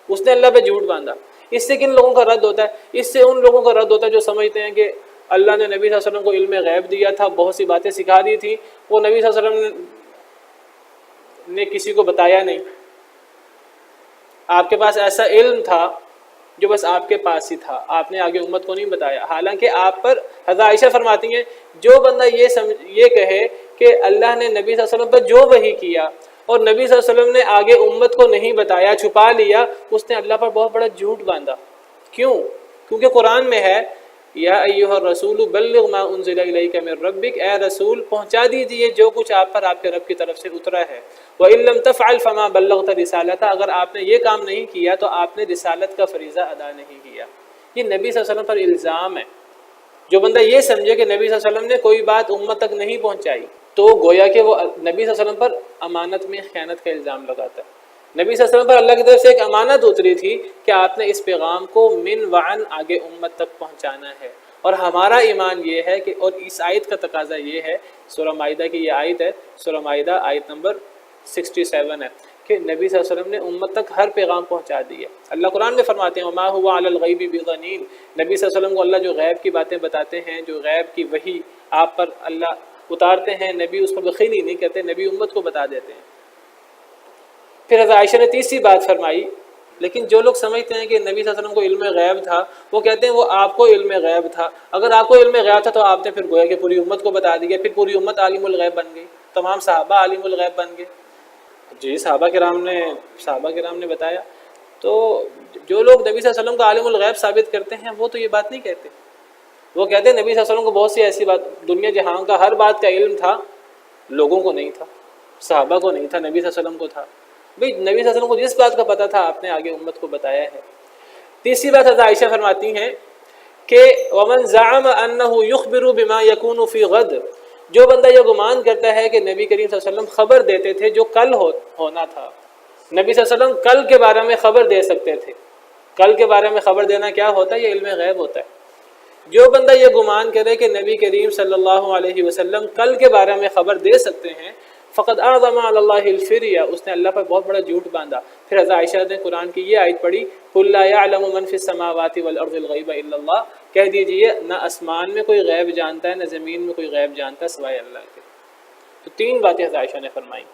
S2: اس نے اللہ پہ جھوٹ باندھا۔ اس سے کن لوگوں کا رد ہوتا ہے؟ اس سے ان لوگوں کا رد ہوتا ہے جو سمجھتے ہیں کہ اللہ نے نبی صلی اللہ علیہ وسلم کو علم غیب دیا تھا، بہت سی باتیں سکھا دی تھی، وہ نبی صلی اللہ علیہ وسلم نے کسی کو بتایا نہیں، آپ کے پاس ایسا علم تھا جو بس آپ کے پاس ہی تھا، آپ نے آگے امت کو نہیں بتایا۔ حالانکہ آپ پر حضرت عائشہ فرماتی ہیں جو بندہ یہ کہے کہ اللہ نے نبی صلی اللہ علیہ وسلم پر جو وحی کیا اور نبی صلی اللہ علیہ وسلم نے آگے امت کو نہیں بتایا، چھپا لیا، اس نے اللہ پر بہت بڑا جھوٹ باندھا۔ کیوں؟ کیونکہ قرآن میں ہے یا ایھا الرسول بلغ ما انزل الیک من ربک، اے رسول پہنچا دیجیے جو کچھ آپ پر آپ کے رب کی طرف سے اترا ہے۔ وَإِن لَّمْ تَفْعَلْ فَمَا بَلَّغْتَ رِسَالَتَهْ، اگر آپ نے یہ کام نہیں کیا تو آپ نے رسالت کا فریضہ ادا نہیں کیا۔ یہ نبی صلی اللہ علیہ وسلم پر الزام ہے۔ جو بندہ یہ سمجھے کہ نبی صلی اللہ علیہ وسلم نے کوئی بات امت تک نہیں پہنچائی تو گویا کہ وہ نبی صلی اللہ علیہ وسلم پر امانت میں خیانت کا الزام لگاتا ہے۔ نبی صلی اللہ علیہ وسلم پر اللہ کی طرف سے ایک امانت اتری تھی کہ آپ نے اس پیغام کو من وعن آگے امت تک پہنچانا ہے، اور ہمارا ایمان یہ ہے کہ، اور اس آیت کا تقاضا یہ ہے، سورہ مائدہ کی یہ آیت ہے، سورہ مائدہ آیت نمبر 67 ہے، کہ نبی صلی اللہ علیہ وسلم نے امت تک ہر پیغام پہنچا دی ہے۔ اللہ قرآن میں فرماتے ہیں وما هو علی الغیب بضنین، نبی صلی اللہ علیہ وسلم کو اللہ جو غیب کی باتیں بتاتے ہیں، جو غیب کی وحی آپ پر اللہ اتارتے ہیں، نبی اس پر بخیلی نہیں کرتے، نبی امت کو بتا دیتے ہیں۔ پھر حضرت عائشہ نے تیسری بات فرمائی لیکن جو لوگ سمجھتے ہیں کہ نبی صلی اللہ علیہ وسلم کو علم غیب تھا، وہ کہتے ہیں وہ آپ کو علم غیب تھا. اگر آپ کو علم غیب تھا تو آپ نے پھر گویا کہ پوری امت کو بتا دیا، پھر پوری امت عالم الغیب بن گئی، تمام صحابہ عالم الغیب بن گئے. جی صحابہ کرام نے بتایا. تو جو لوگ نبی صلی اللہ علیہ وسلم کو عالم الغیب ثابت کرتے ہیں وہ تو یہ بات نہیں کہتے. وہ کہتے ہیں نبی صلی اللہ علیہ وسلم کو بہت سی ایسی بات، دنیا جہاں کا ہر بات کا علم تھا، لوگوں کو نہیں تھا، صحابہ کو نہیں تھا، نبی صلی اللہ علیہ وسلم کو تھا. بھئی نبی صلی اللہ علیہ وسلم کو جس بات کا پتہ تھا آپ نے آگے امت کو بتایا ہے. تیسری بات حضرت عائشہ فرماتی ہیں کہ ومن زعم انه يخبر بما يكون في غد، جو بندہ یہ گمان کرتا ہے کہ نبی کریم صلی اللہ علیہ وسلم خبر دیتے تھے جو کل ہونا تھا. نبی صلی اللہ علیہ وسلم کل کے بارے میں خبر دے سکتے تھے. کل کے بارے میں خبر دینا کیا ہوتا ہے؟ یہ علم غیب ہوتا ہے. جو بندہ یہ گمان کرے کہ نبی کریم صلی اللہ علیہ وسلم کل کے بارے میں خبر دے سکتے ہیں، فقد اعظم علی اللہ الفریہ، اس نے اللہ پر بہت بڑا جھوٹ باندھا. پھر حضرت عائشہ نے قرآن کی یہ آیت پڑھی، قل لا يعلم من في السماوات والارض الغیب الا اللہ، کہہ دیجئے نہ آسمان میں کوئی غیب جانتا ہے نہ زمین میں کوئی غیب جانتا ہے سوائے اللہ کے. تو تین باتیں حضرت عائشہ نے فرمائی،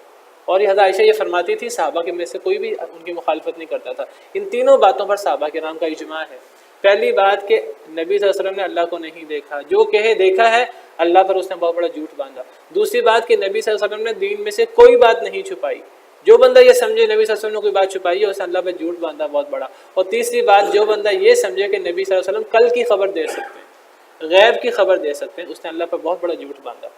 S2: اور یہ حضرت عائشہ یہ فرماتی تھی، صحابہ کے میں سے کوئی بھی ان کی مخالفت نہیں کرتا تھا. ان تینوں باتوں پر صحابہ کرام کا اجماع ہے. پہلی بات کہ نبی صلی اللہ علیہ وسلم نے اللہ کو نہیں دیکھا، جو کہے دیکھا ہے اللہ پر اس نے بہت بڑا جھوٹ باندھا. دوسری بات کہ نبی صلی اللہ علیہ وسلم نے دین میں سے کوئی بات نہیں چھپائی، جو بندہ یہ سمجھے نبی صلی اللہ علیہ وسلم نے کوئی بات چھپائی ہے اس نے اللہ پہ جھوٹ باندھا بہت بڑا. اور تیسری بات، جو بندہ یہ سمجھے کہ نبی صلی اللہ علیہ وسلم کل کی خبر دے سکتے ہیں، غیب کی خبر دے سکتے ہیں، اس نے اللہ پر بہت بڑا جھوٹ باندھا.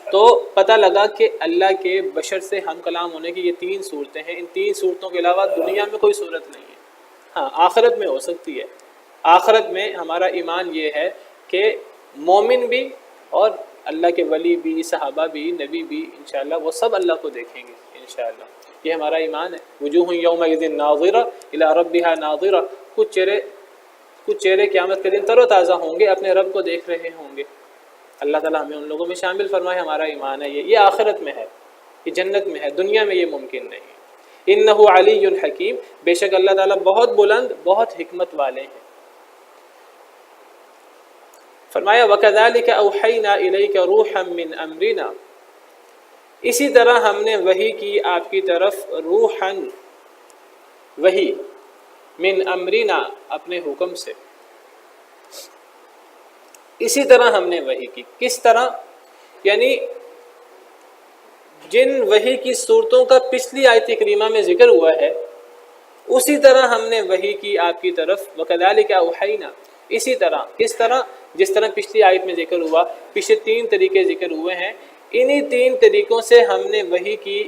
S2: تو پتہ لگا کہ اللہ کے بشر سے ہم کلام ہونے کی یہ تین صورتیں ہیں. ان تین صورتوں کے علاوہ دنیا میں کوئی صورت نہیں ہے. ہاں آخرت میں ہو سکتی ہے. آخرت میں ہمارا ایمان یہ ہے کہ مومن بھی اور اللہ کے ولی بھی، صحابہ بھی، نبی بھی انشاءاللہ وہ سب اللہ کو دیکھیں گے انشاءاللہ. یہ ہمارا ایمان ہے. وجوہ یومئذ ناظرہ الی ربها ناظرہ، کچھ چہرے قیامت کے دن تر و تازہ ہوں گے، اپنے رب کو دیکھ رہے ہوں گے. اللہ تعالیٰ ہمیں ان لوگوں میں شامل فرمائے. ہمارا ایمان ہے یہ آخرت میں ہے، یہ جنت میں ہے، دنیا میں یہ ممکن نہیں. انہ علی حکیم، بے شک اللہ تعالیٰ بہت بلند بہت حکمت والے ہیں. فرمایا وَكَذَلِكَ أَوْحَيْنَا إِلَيْكَ رُوحًا مِّنْ أَمْرِنَا، اسی طرح ہم نے وحی کی آپ کی طرف، روحاً وحی، من امرنا اپنے حکم سے. اسی طرح ہم نے وحی کی. کس طرح؟ یعنی جن وحی کی صورتوں کا پچھلی آیت کریمہ میں ذکر ہوا ہے اسی طرح ہم نے وحی کی آپ کی طرف. وَكَذَلِكَ أَوْحَيْنَا، اسی طرح. کس طرح؟ جس طرح پچھلی آیت میں ذکر ہوا، پچھلے تین طریقے ذکر ہوئے ہیں، انہی تین طریقوں سے ہم نے وحی کی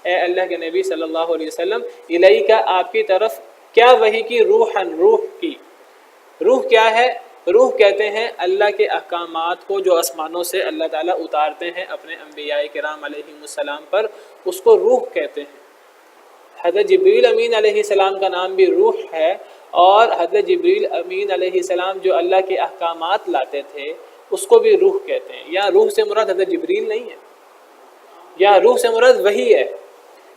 S2: اے اللہ کے نبی صلی اللہ علیہ وسلم، الیک آپ کی طرف. کیا وحی کی؟ روحاً، روح کی. روح کیا ہے؟ روح کہتے ہیں اللہ کے احکامات کو جو آسمانوں سے اللہ تعالیٰ اتارتے ہیں اپنے انبیاء کرام علیہ السلام پر، اس کو روح کہتے ہیں. حضرت جبریل امین علیہ السلام کا نام بھی روح ہے، اور حضرت جبریل امین علیہ السلام جو اللہ کے احکامات لاتے تھے اس کو بھی روح کہتے ہیں. یہاں روح سے مراد حضرت جبریل نہیں ہے، یہاں روح سے مراد وحی ہے.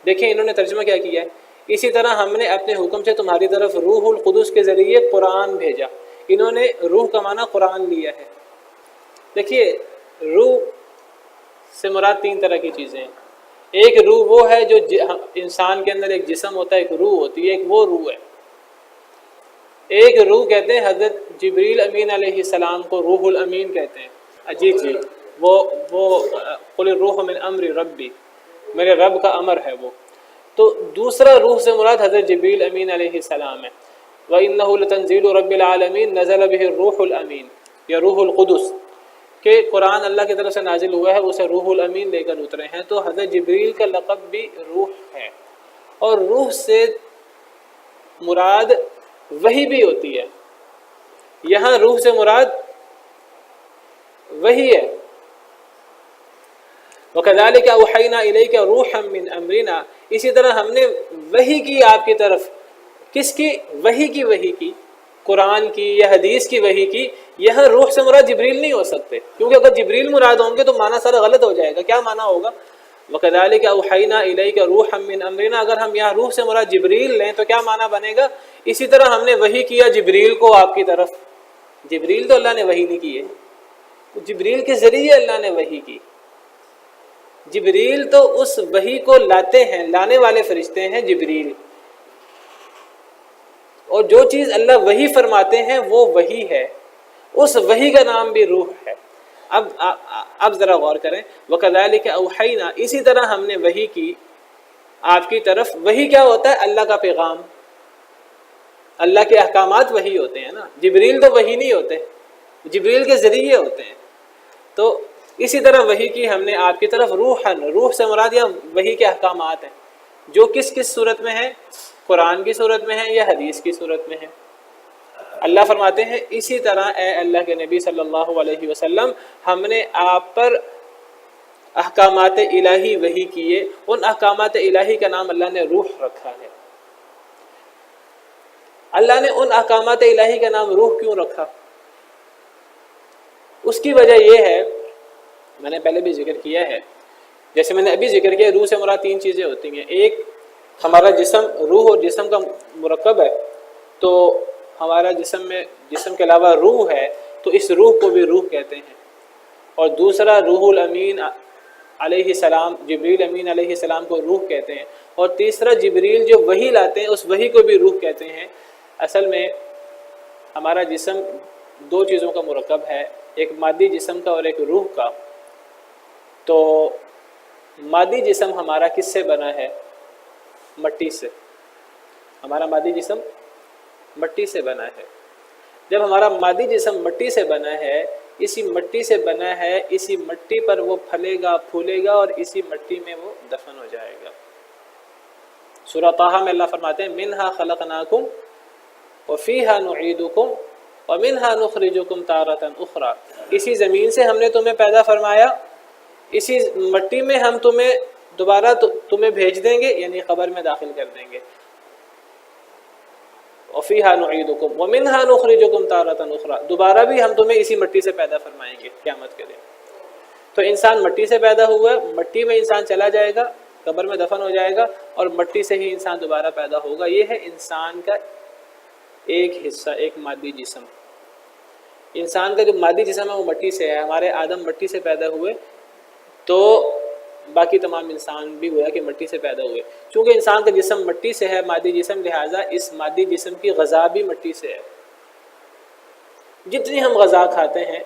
S2: دیکھیں انہوں نے ترجمہ کیا کیا ہے، اسی طرح ہم نے اپنے حکم سے تمہاری طرف روح القدس کے ذریعے قرآن بھیجا. انہوں نے روح کا معنی قرآن لیا ہے. دیکھیے روح سے مراد تین طرح کی چیزیں ہیں. ایک روح وہ ہے جو انسان کے اندر ایک جسم ہوتا ہے، ایک روح ہوتی ہے، ایک وہ روح ہے. ایک روح کہتے ہیں حضرت جبریل امین علیہ السلام کو روح الامین کہتے ہیں. جی وہ قل الروح من امر ربی، میرے رب کا امر ہے وہ. تو دوسرا روح سے مراد حضرت جبریل امین علیہ السلام ہے. وَإِنَّهُ لَتَنزِيلُ رَبِّ الْعَالَمِينَ نَزَلَ بِهِ الرُّوحُ الْأَمِينُ، یا روح القدس، کہ قرآن اللہ کی طرف سے نازل ہوا ہے، اسے روح الامین لے کر اترے ہیں. تو حضرت جبریل کا لقب بھی روح ہے. اور روح سے مراد وحی بھی ہوتی ہے. یہاں روح سے مراد وحی ہے. وَكَذَلِكَ أَوْحَيْنَا إِلَيْكَ رُوحًا مِّنْ أَمْرِنَا، اسی طرح ہم نے وحی کی آپ کی طرف. کس کی وحی کی؟ وحی کی قرآن کی یا حدیث کی وحی کی. یہاں روح سے مراد جبریل نہیں ہو سکتے، کیونکہ اگر جبریل مراد ہوں گے تو معنی سارا غلط ہو جائے گا. کیا معنی ہوگا؟ وَكَذَلِكَ أَوْحَيْنَا إِلَيْكَ رُوحًا مِّنْ أَمْرِنَا. اگر ہم یہاں روح سے مراد جبریل لیں تو کیا معنی بنے گا؟ اسی طرح ہم نے وحی کیا جبریل کو آپ کی طرف. جبریل تو اللہ نے وحی نہیں کی ہے، جبریل کے ذریعے اللہ نے وحی کی. جبریل تو اس وحی کو لاتے ہیں، لانے والے فرشتے ہیں جبریل. اور جو چیز اللہ وحی فرماتے ہیں وہ وحی ہے، اس وحی کا نام بھی روح ہے۔ اب ذرا غور کریں، وَكَذَلِكَ أَوْحَيْنَا، اسی طرح ہم نے وحی کی آپ کی طرف۔ وحی کیا ہوتا ہے؟ اللہ کا پیغام، اللہ کے احکامات وحی ہوتے ہیں نا، جبریل تو وحی نہیں ہوتے، جبریل کے ذریعے ہوتے ہیں۔ تو اسی طرح وحی کی ہم نے آپ کی طرف روحاً، روح سے مراد یا وحی کے احکامات ہیں، جو کس صورت میں ہیں؟ قرآن کی صورت میں ہیں یا حدیث کی صورت میں ہیں۔ اللہ فرماتے ہیں اسی طرح اے اللہ کے نبی صلی اللہ علیہ وسلم، ہم نے آپ پر احکامات الہی وحی کیے۔ ان احکامات الہی کا نام اللہ نے روح رکھا ہے۔ اللہ نے ان احکامات الہی کا نام روح کیوں رکھا؟ اس کی وجہ یہ ہے، میں نے پہلے بھی ذکر کیا ہے، جیسے میں نے ابھی ذکر کیا، روح سے مراد تین چیزیں ہوتی ہیں۔ ایک ہمارا جسم، روح اور جسم کا مرکب ہے، تو ہمارا جسم کے علاوہ روح ہے، تو اس روح کو بھی روح کہتے ہیں۔ اور دوسرا روح الامین علیہ السلام، جبریل امین علیہ السلام کو روح کہتے ہیں۔ اور تیسرا جبریل جو وحی لاتے ہیں، اس وحی کو بھی روح کہتے ہیں۔ اصل میں ہمارا جسم دو چیزوں کا مرکب ہے، ایک مادی جسم کا اور ایک روح کا۔ تو مادی جسم ہمارا کس سے بنا ہے؟ مٹی سے۔ ہمارا مادی جسم مٹی سے بنا ہے۔ جب ہمارا مادی جسم مٹی سے بنا ہے، اسی مٹی سے بنا ہے، اسی مٹی پر وہ پھلے گا، پھولے گا، اور اسی مٹی میں وہ دفن ہو جائے گا۔ سورہ طٰہٰ میں اللہ فرماتے ہیں منہا خلقناکم وفیہا نعیدکم ومنہا نخرجکم تارۃ اخری، اسی زمین سے ہم نے تمہیں پیدا فرمایا، اسی مٹی میں ہم تمہیں دوبارہ تمہیں بھیج دیں گے، یعنی قبر میں داخل کر دیں گے۔ وفیہا نعیدکم ومنہا نخرجکم تارۃ اخری، دوبارہ بھی ہم تمہیں اسی مٹی سے پیدا فرمائیں گے قیامت کے دن۔ تو انسان مٹی سے پیدا ہوا ہے، مٹی میں انسان چلا جائے گا، قبر میں دفن ہو جائے گا، اور مٹی سے ہی انسان دوبارہ پیدا ہوگا۔ یہ ہے انسان کا ایک حصہ، ایک مادی جسم۔ انسان کا جو مادی جسم ہے وہ مٹی سے ہے، ہمارے آدم مٹی سے پیدا ہوئے، تو باقی تمام انسان بھی گویا کہ مٹی سے پیدا ہوئے۔ چونکہ انسان کا جسم مٹی سے ہے، مادی جسم، لہٰذا اس مادی جسم کی غذا بھی مٹی سے ہے۔ جتنی ہم غذا کھاتے ہیں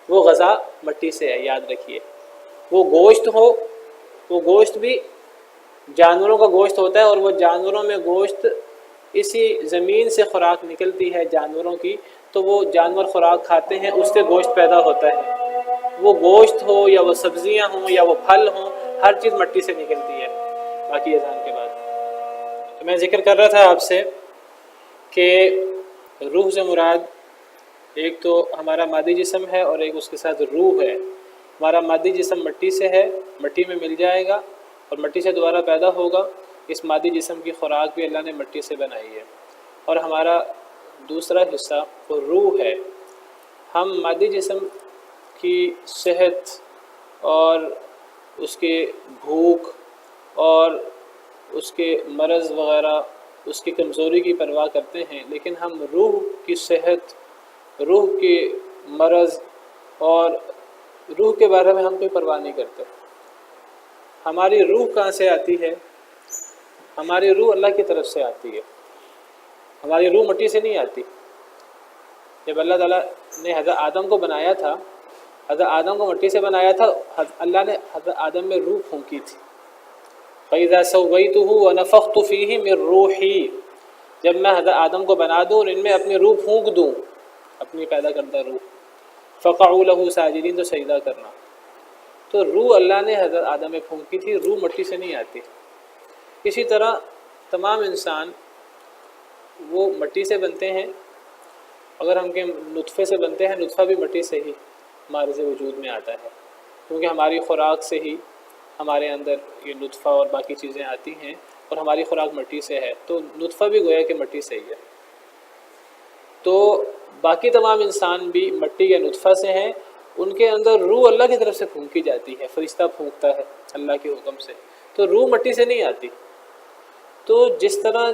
S2: وہ غذا مٹی سے ہے، یاد رکھیے۔ وہ گوشت ہو، وہ گوشت بھی جانوروں کا گوشت ہوتا ہے، اور وہ جانوروں میں گوشت اسی زمین سے خوراک نکلتی ہے جانوروں کی، تو وہ جانور خوراک کھاتے ہیں، اس سے گوشت پیدا ہوتا ہے۔ وہ گوشت ہو یا وہ سبزیاں ہوں یا وہ پھل ہوں، ہر چیز مٹی سے نکلتی ہے۔ باقی اذان کے بعد تو میں ذکر کر رہا تھا آپ سے کہ روح سے مراد ایک تو ہمارا مادی جسم ہے، اور ایک اس کے ساتھ روح ہے۔ ہمارا مادی جسم مٹی سے ہے، مٹی میں مل جائے گا اور مٹی سے دوبارہ پیدا ہوگا۔ اس مادی جسم کی خوراک بھی اللہ نے مٹی سے بنائی ہے۔ اور ہمارا دوسرا حصہ وہ روح ہے۔ ہم مادی جسم کی صحت اور اس کے بھوک اور اس کے مرض وغیرہ، اس کی کمزوری کی پرواہ کرتے ہیں، لیکن ہم روح کی صحت، روح کے مرض اور روح کے بارے میں ہم کوئی پرواہ نہیں کرتے۔ ہماری روح کہاں سے آتی ہے؟ ہماری روح اللہ کی طرف سے آتی ہے۔ ہماری روح مٹی سے نہیں آتی۔ جب اللہ تعالیٰ نے حضرت آدم کو بنایا تھا، حضرت آدم کو مٹی سے بنایا تھا، اللہ نے حضرت آدم میں روح پھونکی تھی۔ فَإِذَا سَوَّيْتُهُ وَنَفَخْتُ فِيهِ مِن رُوحِي، جب میں حضرت آدم کو بنا دوں اور ان میں اپنی روح پھونک دوں، اپنی پیدا کردہ روح، فَقَعُوا لَهُ سَاجِدِينَ، تو سجدہ کرنا۔ تو روح اللہ نے حضرت آدم میں پھونکی تھی، روح مٹی سے نہیں آتی۔ اسی طرح تمام انسان وہ مٹی سے بنتے ہیں۔ اگر ہم کہ نطفے سے بنتے ہیں، نطفہ بھی مٹی سے ہی مارز وجود میں آتا ہے، کیونکہ ہماری خوراک سے ہی ہمارے اندر یہ نطفہ اور باقی چیزیں آتی ہیں، اور ہماری خوراک مٹی سے ہے، تو نطفہ بھی گویا کہ مٹی سے ہی ہے۔ تو باقی تمام انسان بھی مٹی یا نطفہ سے ہیں، ان کے اندر روح اللہ کی طرف سے پھونکی جاتی ہے، فرشتہ پھونکتا ہے اللہ کے حکم سے، تو روح مٹی سے نہیں آتی۔ تو جس طرح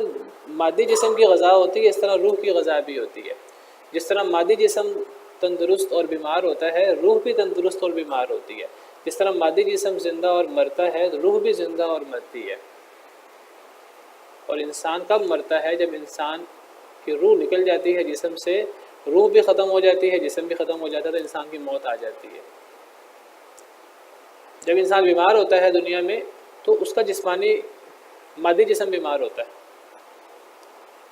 S2: مادی جسم کی غذا ہوتی ہے، اس طرح روح کی غذا بھی ہوتی ہے۔ جس طرح مادی جسم تندرست اور بیمار ہوتا ہے، روح بھی تندرست اور بیمار ہوتی ہے۔ جس طرح مادی جسم زندہ اور مرتا ہے، روح بھی زندہ اور مرتی ہے۔ اور انسان کب مرتا ہے؟ جب انسان کہ روح نکل جاتی ہے جسم سے، روح بھی ختم ہو جاتی ہے، جسم بھی ختم ہو جاتا ہے، تو انسان کی موت آ جاتی ہے۔ جب انسان بیمار ہوتا ہے دنیا میں تو اس کا جسمانی مادی جسم بیمار ہوتا ہے۔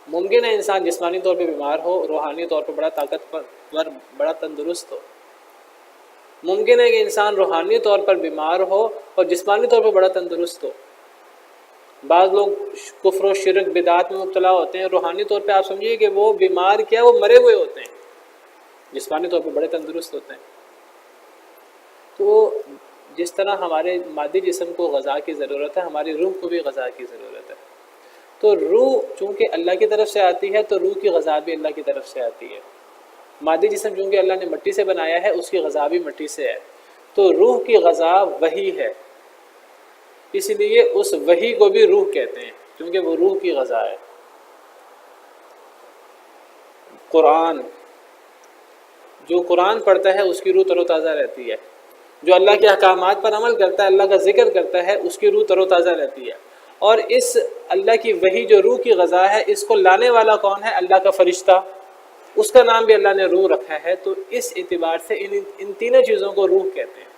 S2: ممکن ہے انسان جسمانی طور پہ بیمار ہو، روحانی طور پہ بڑا طاقتور، بڑا تندرست ہو۔ ممکن ہے کہ انسان روحانی طور پر بیمار ہو اور جسمانی طور پر بڑا تندرست ہو۔ بعض لوگ کفر و شرک بدعات میں مبتلا ہوتے ہیں، روحانی طور پہ آپ سمجھیے کہ وہ بیمار کیا، وہ مرے ہوئے ہوتے ہیں، جسمانی طور پہ بڑے تندرست ہوتے ہیں۔ تو جس طرح ہمارے مادی جسم کو غذا کی ضرورت ہے، ہماری روح کو بھی غذا کی ضرورت ہے۔ تو روح چونکہ اللہ کی طرف سے آتی ہے تو روح کی غذا بھی اللہ کی طرف سے آتی ہے۔ مادی جسم چونکہ اللہ نے مٹی سے بنایا ہے، اس کی غذا بھی مٹی سے ہے، تو روح کی غذا وحی ہے، اس لیے اس وحی کو بھی روح کہتے ہیں کیونکہ وہ روح کی غذا ہے۔ قرآن، جو قرآن پڑھتا ہے اس کی روح تر و تازہ رہتی ہے، جو اللہ کے احکامات پر عمل کرتا ہے، اللہ کا ذکر کرتا ہے، اس کی روح تر و تازہ رہتی ہے۔ اور اس اللہ کی وحی جو روح کی غذا ہے، اس کو لانے والا کون ہے؟ اللہ کا فرشتہ، اس کا نام بھی اللہ نے روح رکھا ہے۔ تو اس اعتبار سے ان تینوں چیزوں کو روح کہتے ہیں۔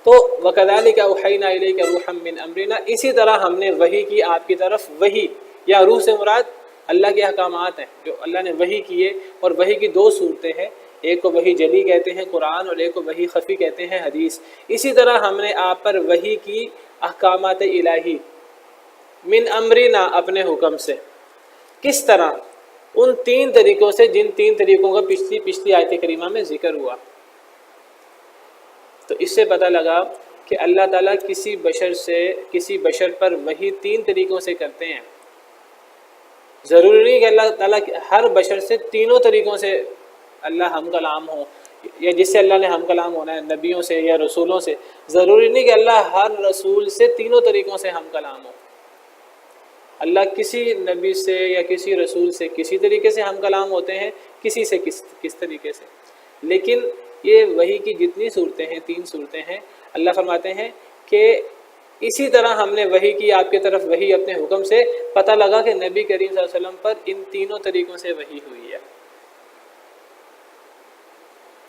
S2: تو وَكَذَلِكَ أَوْحَيْنَا إِلَيْكَ رُوحًا مِّنْ أَمْرِنَا، اسی طرح ہم نے وحی کی آپ کی طرف۔ وحی یا روح سے مراد اللہ کے احکامات ہیں جو اللہ نے وحی کیے، اور وحی کی دو صورتیں ہیں، ایک کو وحی جلی کہتے ہیں قرآن، اور ایک کو وحی خفی کہتے ہیں حدیث۔ اسی طرح ہم نے آپ پر وحی کی احکامات الہی من امرنا، اپنے حکم سے۔ کس طرح؟ ان تین طریقوں سے جن تین طریقوں کا پچھلی آیت کریمہ میں ذکر ہوا۔ تو اس سے پتہ لگا کہ اللہ تعالیٰ کسی بشر پر وحی تین طریقوں سے کرتے ہیں۔ ضروری نہیں کہ اللہ تعالیٰ ہر بشر سے تینوں طریقوں سے اللہ ہم کلام ہو، یا جس سے اللہ نے ہم کلام ہونا ہے نبیوں سے یا رسولوں سے۔ ضروری نہیں کہ اللہ ہر رسول سے تینوں طریقوں سے ہم کلام ہو۔ اللہ کسی نبی سے یا کسی رسول سے کسی طریقے سے ہم کلام ہوتے ہیں، کسی سے کس طریقے سے۔ لیکن یہ وحی کی جتنی صورتیں ہیں، تین صورتیں ہیں، اللہ فرماتے ہیں کہ اسی طرح ہم نے وحی کی آپ کی طرف وحی اپنے حکم سے۔ پتہ لگا کہ نبی کریم صلی اللہ علیہ وسلم پر ان تینوں طریقوں سے وحی ہوئی ہے۔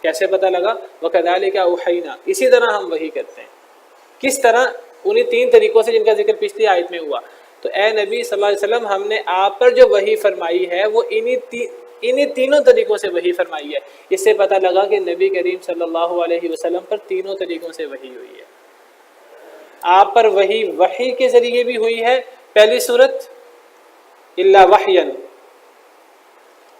S2: کیسے پتہ لگا؟ وَكَذَلِكَ أَوْحَيْنَا، اسی طرح ہم وحی کرتے ہیں۔ کس طرح؟ انہی تین طریقوں سے جن کا ذکر پچھلی آیت میں ہوا۔ تو اے نبی صلی اللہ علیہ وسلم، ہم نے آپ پر جو وحی فرمائی ہے وہ انہی تینوں طریقوں سے وحی فرمائی ہے۔ اس سے پتہ لگا کہ نبی کریم صلی اللہ علیہ وسلم پر تینوں طریقوں سے وحی ہوئی ہے۔ آپ پر وحی کے ذریعے بھی ہوئی ہے، پہلی صورت الا وحیا،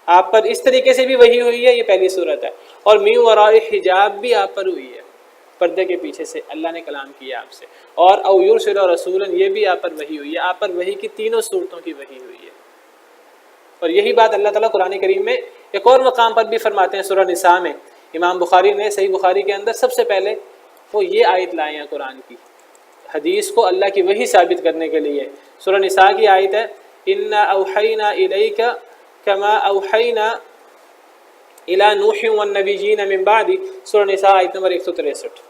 S2: آپ پر اس طریقے سے بھی وحی ہوئی ہے، یہ پہلی صورت ہے۔ اور من وراء حجاب بھی آپ پر ہوئی ہے، پردے کے پیچھے سے اللہ نے کلام کیا آپ سے۔ اور او یرسل رسولا، یہ بھی آپ پر وحی ہوئی ہے۔ آپ پر وحی کی تینوں صورتوں کی وحی ہوئی ہے۔ اور یہی بات اللہ تعالیٰ قرآن کریم میں ایک اور مقام پر بھی فرماتے ہیں، سورہ نساء میں۔ امام بخاری نے صحیح بخاری کے اندر سب سے پہلے وہ یہ آیت لائے ہیں قرآن کی، حدیث کو اللہ کی وحی ثابت کرنے کے لیے۔ سورہ نساء کی آیت ہے، انا اوحینا الیک کما اوحینا الی نوح والنبیین من بعد، سورہ نساء آیت نمبر 163۔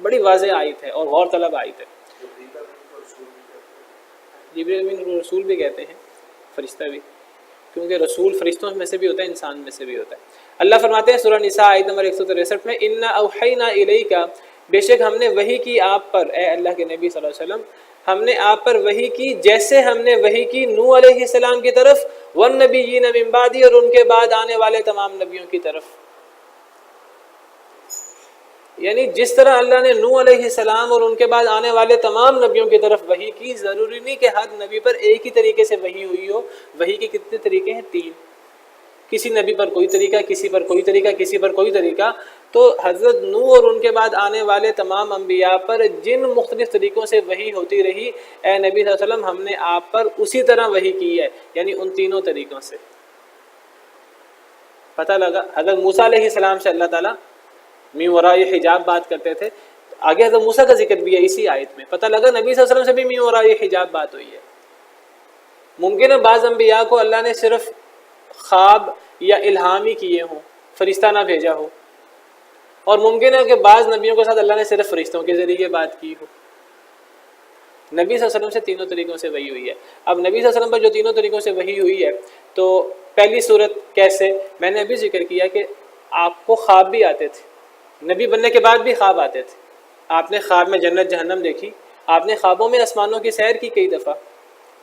S2: بڑی واضح آیت ہے اور غور طلب آیت ہے۔ جبریل امین کو رسول بھی کہتے ہیں، فرشتہ بھی، کیونکہ رسول فرشتوں میں سے بھی ہوتا ہے، انسان میں سے بھی ہوتا ہے۔ اللہ فرماتے ہیں سورہ نساء آیت نمبر 163 میں، انا اوحینا الیک، بے شک ہم نے وحی کی آپ پر، اے اللہ کے نبی صلی اللہ علیہ وسلم، ہم نے آپ پر وحی کی جیسے ہم نے وحی کی نوح علیہ السلام کی طرف، والنبیین من بعدی، اور ان کے بعد آنے والے تمام نبیوں کی طرف۔ یعنی جس طرح اللہ نے نوح علیہ السلام اور ان کے بعد آنے والے تمام نبیوں کی طرف وحی کی، ضروری نہیں کہ ہر نبی پر ایک ہی طریقے سے وحی ہوئی ہو۔ وحی کے کتنے طریقے ہیں؟ تین۔ کسی نبی پر کوئی طریقہ، کسی پر کوئی طریقہ، کسی پر کوئی طریقہ۔ تو حضرت نوح اور ان کے بعد آنے والے تمام انبیاء پر جن مختلف طریقوں سے وحی ہوتی رہی، اے نبی صلی اللہ علیہ وسلم، ہم نے آپ پر اسی طرح وحی کی ہے، یعنی ان تینوں طریقوں سے۔ پتہ لگا حضرت موسیٰ علیہ السلام سے اللہ تعالیٰ من وراء حجاب بات کرتے تھے، آگے حضرت موسیٰ کا ذکر بھی ہے اسی آیت میں۔ پتہ لگا نبی صلی اللہ علیہ وسلم سے بھی من وراء حجاب بات ہوئی ہے۔ ممکن ہے بعض انبیاء کو اللہ نے صرف خواب یا الہام ہی کیے ہوں، فرشتہ نہ بھیجا ہو، اور ممکن ہے کہ بعض نبیوں کے ساتھ اللہ نے صرف فرشتوں کے ذریعے بات کی ہو۔ نبی صلی اللہ علیہ وسلم سے تینوں طریقوں سے وحی ہوئی ہے. اب نبی صلی اللہ علیہ وسلم پر جو تینوں طریقوں سے وحی ہوئی ہے تو پہلی صورت کیسے؟ میں نے ابھی ذکر کیا کہ آپ کو خواب بھی آتے تھے، نبی بننے کے بعد بھی خواب آتے تھے. آپ نے خواب میں جنت جہنم دیکھی، آپ نے خوابوں میں آسمانوں کی سیر کی کئی دفعہ،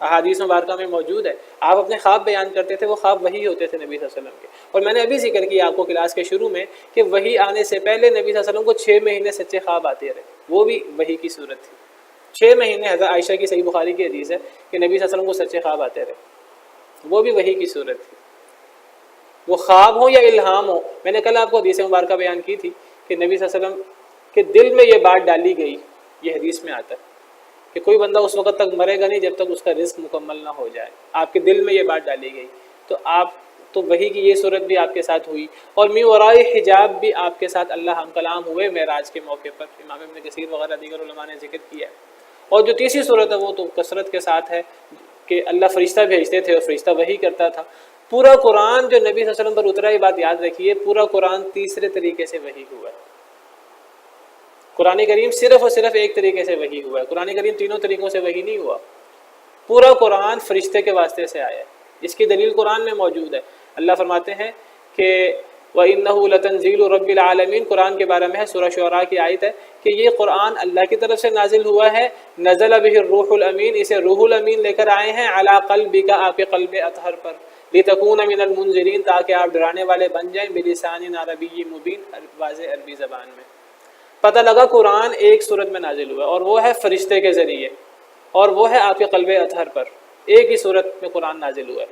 S2: احادیث مبارکہ میں موجود ہے. آپ اپنے خواب بیان کرتے تھے، وہ خواب وحی ہوتے تھے نبی صلی اللہ علیہ وسلم کے. اور میں نے ابھی ذکر کیا آپ کو کلاس کے شروع میں کہ وحی آنے سے پہلے نبی صلی اللہ علیہ وسلم کو 6 مہینے سچے خواب آتے رہے، وہ بھی وحی کی صورت تھی. 6 مہینے حضرت عائشہ کی صحیح بخاری کی حدیث ہے کہ نبی صلی اللہ علیہ وسلم کو سچے خواب آتے رہے، وہ بھی وحی کی صورت تھی. وہ خواب ہو یا الہام ہو، میں نے کل آپ کو حدیث مبارکہ بیان کی تھی کہ نبی صلی اللہ علیہ وسلم کے دل میں یہ بات ڈالی گئی، یہ حدیث میں آتا ہے کہ کوئی بندہ اس وقت تک مرے گا نہیں جب تک اس کا رزق مکمل نہ ہو جائے. آپ کے دل میں یہ بات ڈالی گئی تو آپ تو وحی کی یہ صورت بھی آپ کے ساتھ ہوئی. اور من وراء حجاب بھی آپ کے ساتھ اللہ ہم کلام ہوئے معراج کے موقع پر، امام ابن کثیر وغیرہ دیگر علماء نے ذکر کیا ہے. اور جو تیسری صورت ہے وہ تو کثرت کے ساتھ ہے کہ اللہ فرشتہ بھیجتے تھے اور فرشتہ وحی کرتا تھا. پورا قرآن جو نبی صلی اللہ علیہ وسلم پر اترا، یہ بات یاد رکھیے، پورا قرآن تیسرے طریقے سے وحی ہوا ہے. قرآن کریم صرف اور صرف ایک طریقے سے وحی ہوا ہے. قرآن کریم تینوں طریقوں سے وحی نہیں ہوا. پورا قرآن فرشتے کے واسطے سے آیا ہے. اس کی دلیل قرآن میں موجود ہے. اللہ فرماتے ہیں کہ وَإِنَّهُ لَتَنزِيلُ رَبِّ الْعَالَمِينَ، قرآن کے بارے میں ہے، سورہ شعراء کی آیت ہے کہ یہ قرآن اللہ کی طرف سے نازل ہوا ہے. نزل بہ الروح الامین، اسے روح الامین لے کر آئے ہیں، علی قلبک، آپ کے قلب اطہر پر، لتکون من المنذرین، تاکہ آپ ڈرانے والے بن جائیں، بلسان عربی مبین، واضح عربی زبان میں. پتہ لگا قرآن ایک صورت میں نازل ہوا ہے اور وہ ہے فرشتے کے ذریعے، اور وہ ہے آپ کے قلب اطہر پر. ایک ہی صورت میں قرآن نازل ہوا ہے.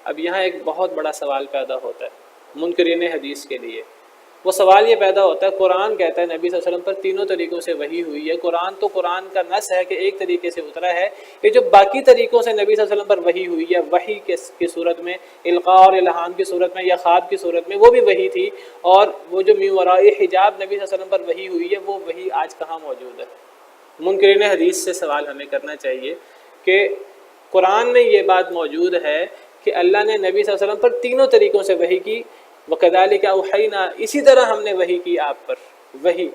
S2: اب یہاں ایک بہت بڑا سوال پیدا ہوتا ہے منکرین حدیث کے لیے. وہ سوال یہ پیدا ہوتا ہے، قرآن کہتا ہے نبی صلی اللہ علیہ وسلم پر تینوں طریقوں سے وحی ہوئی ہے. قرآن تو قرآن کا نص ہے کہ ایک طریقے سے اترا ہے. یہ جو باقی طریقوں سے نبی صلی اللہ علیہ وسلم پر وحی ہوئی ہے، وحی کی صورت میں، القاء اور الہام کی صورت میں یا خواب کی صورت میں، وہ بھی وحی تھی. اور وہ جو من وراء حجاب نبی صلی اللہ علیہ وسلم پر وحی ہوئی ہے، وہ وحی آج کہاں موجود ہے؟ منکرین حدیث سے سوال ہمیں کرنا چاہیے کہ قرآن میں یہ بات موجود ہے کہ اللہ نے نبی صلی اللہ علیہ وسلم پر تینوں طریقوں سے وحی کی. وَكَذَلِكَ أَوْحَيْنَا، اسی طرح ہم نے وحی کی آپ پر، وحی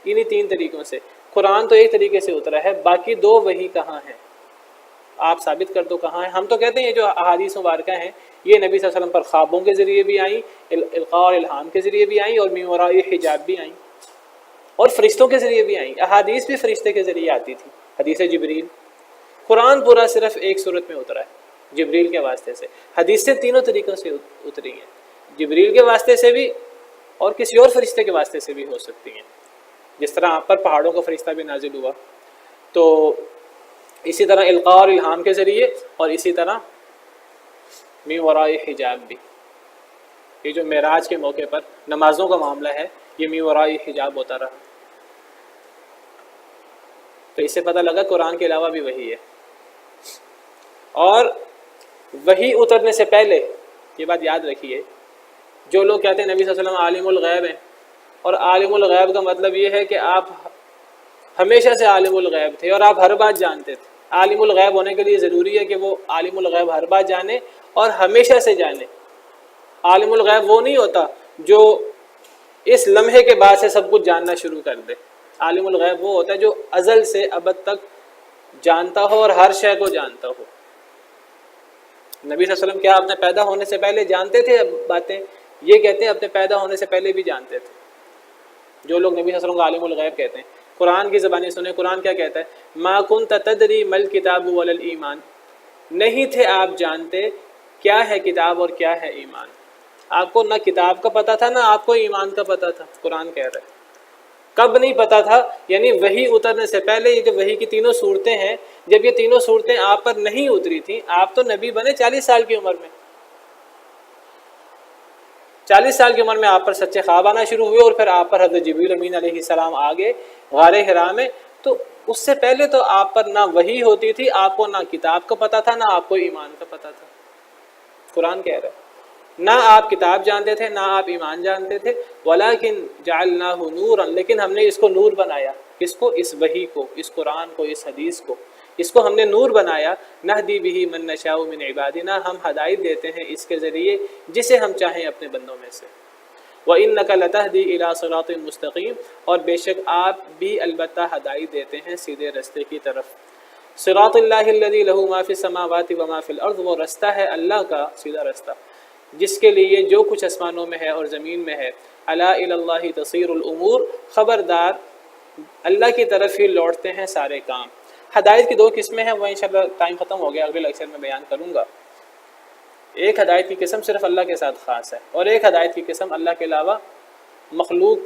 S2: انہی 3 طریقوں سے. قرآن تو ایک طریقے سے اترا ہے، باقی 2 وحی کہاں ہیں؟ آپ ثابت کر دو کہاں ہیں. ہم تو کہتے ہیں یہ جو احادیث مبارکہ ہیں یہ نبی صلی اللہ علیہ وسلم پر خوابوں کے ذریعے بھی آئیں، القاء اور الہام کے ذریعے بھی آئیں، اور من وراء حجاب بھی آئیں، اور فرشتوں کے ذریعے بھی آئیں. احادیث بھی فرشتے کے ذریعے آتی تھی، حدیث جبریل. قرآن پورا صرف ایک صورت میں اترا ہے، جبریل کے واسطے سے. حدیثیں تینوں طریقوں سے اتری ہیں، جبریل کے واسطے سے بھی اور کسی اور فرشتے کے واسطے سے بھی ہو سکتی ہیں. جس طرح آپ پر پہاڑوں کا فرشتہ بھی نازل ہوا، تو اسی طرح القاء اور الہام کے ذریعے، اور اسی طرح من وراء حجاب بھی. یہ جو معراج کے موقع پر نمازوں کا معاملہ ہے، یہ من وراء حجاب ہوتا رہا. تو اس سے پتہ لگا قرآن کے علاوہ بھی وحی ہے. اور وحی اترنے سے پہلے یہ بات یاد رکھیے، جو لوگ کہتے ہیں نبی صلی اللہ علیہ وسلم عالم الغیب ہیں، اور عالم الغیب کا مطلب یہ ہے کہ آپ ہمیشہ سے عالم الغیب تھے اور آپ ہر بات جانتے تھے. عالم الغیب ہونے کے لیے ضروری ہے کہ وہ عالم الغیب ہر بات جانے اور ہمیشہ سے جانے. عالم الغیب وہ نہیں ہوتا جو اس لمحے کے بعد سے سب کچھ جاننا شروع کر دے. عالم الغیب وہ ہوتا ہے جو ازل سے ابد تک جانتا ہو اور ہر شے کو جانتا ہو. نبی صلی اللہ علیہ وسلم کیا اپنے پیدا ہونے سے پہلے جانتے تھے باتیں؟ یہ کہتے ہیں اپنے پیدا ہونے سے پہلے بھی جانتے تھے. جو لوگ نبی صلی اللہ علیہ وسلم کو عالم الغیب کہتے ہیں، قرآن کی زبانی سنیں، قرآن کیا کہتا ہے؟ ما کنت تدری مل کتاب ولا الایمان، نہیں تھے آپ جانتے کیا ہے کتاب اور کیا ہے ایمان. آپ کو نہ کتاب کا پتہ تھا نہ آپ کو ایمان کا پتہ تھا. قرآن کہہ رہا ہے کب نہیں پتہ تھا، یعنی وحی اترنے سے پہلے. یہ جو وحی کی تینوں صورتیں ہیں، جب یہ تینوں صورتیں آپ پر نہیں اتری تھیں، آپ تو نبی بنے 40 سال کی عمر میں. 40 سال کی عمر میں آپ پر سچے خواب آنا شروع ہوئے، اور پھر آپ پر حضرت جبریل امین علیہ السلام آگے غار حرا میں. تو اس سے پہلے تو آپ پر نہ وحی ہوتی تھی، آپ کو نہ کتاب کا پتہ تھا نہ آپ کو ایمان کا پتہ تھا. قرآن کہہ رہا ہے نہ آپ کتاب جانتے تھے نہ آپ ایمان جانتے تھے. وَلَكِنْ جَعَلْنَاهُ نُورًا، لیکن ہم نے اس کو نور بنایا. کس کو؟ اس وحی کو، اس قرآن کو، اس حدیث کو. اس کو ہم نے نور بنایا. نہدی بہ من نشاء من عبادنا، ہم ہدایت دیتے ہیں اس کے ذریعے جسے ہم چاہیں اپنے بندوں میں سے. وَإِنَّكَ لَتَهْدِي إِلَىٰ صِرَاطٍ مُسْتَقِيمٍ، اور بے شک آپ بھی البتہ ہدایت دیتے ہیں سیدھے رستے کی طرف۔ صراط اللہ الذی لہ ما فی السماوات و ما فی الارض، وہ رستہ ہے اللہ کا سیدھا رستہ جس کے لیے جو کچھ آسمانوں میں ہے اور زمین میں ہے۔ الا الی اللہ تصیر الامور، خبردار اللہ کی طرف ہی لوٹتے ہیں سارے کام۔ ہدایت کی دو قسمیں ہیں، وہ انشاءاللہ ٹائم ختم ہو گیا، اگلے لیکچر میں بیان کروں گا۔ ایک ہدایت کی قسم صرف اللہ کے ساتھ خاص ہے، اور ایک ہدایت کی قسم اللہ کے علاوہ مخلوق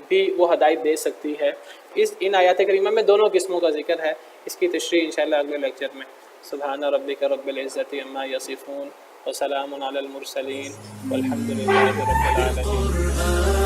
S2: بھی وہ ہدایت دے سکتی ہے۔ ان آیات کریمہ میں دونوں قسموں کا ذکر ہے، اس کی تشریح انشاءاللہ اگلے لیکچر میں۔ سبحان ربک رب العزت عما یصفون وسلام علی المرسلین والحمد للہ رب العالمین۔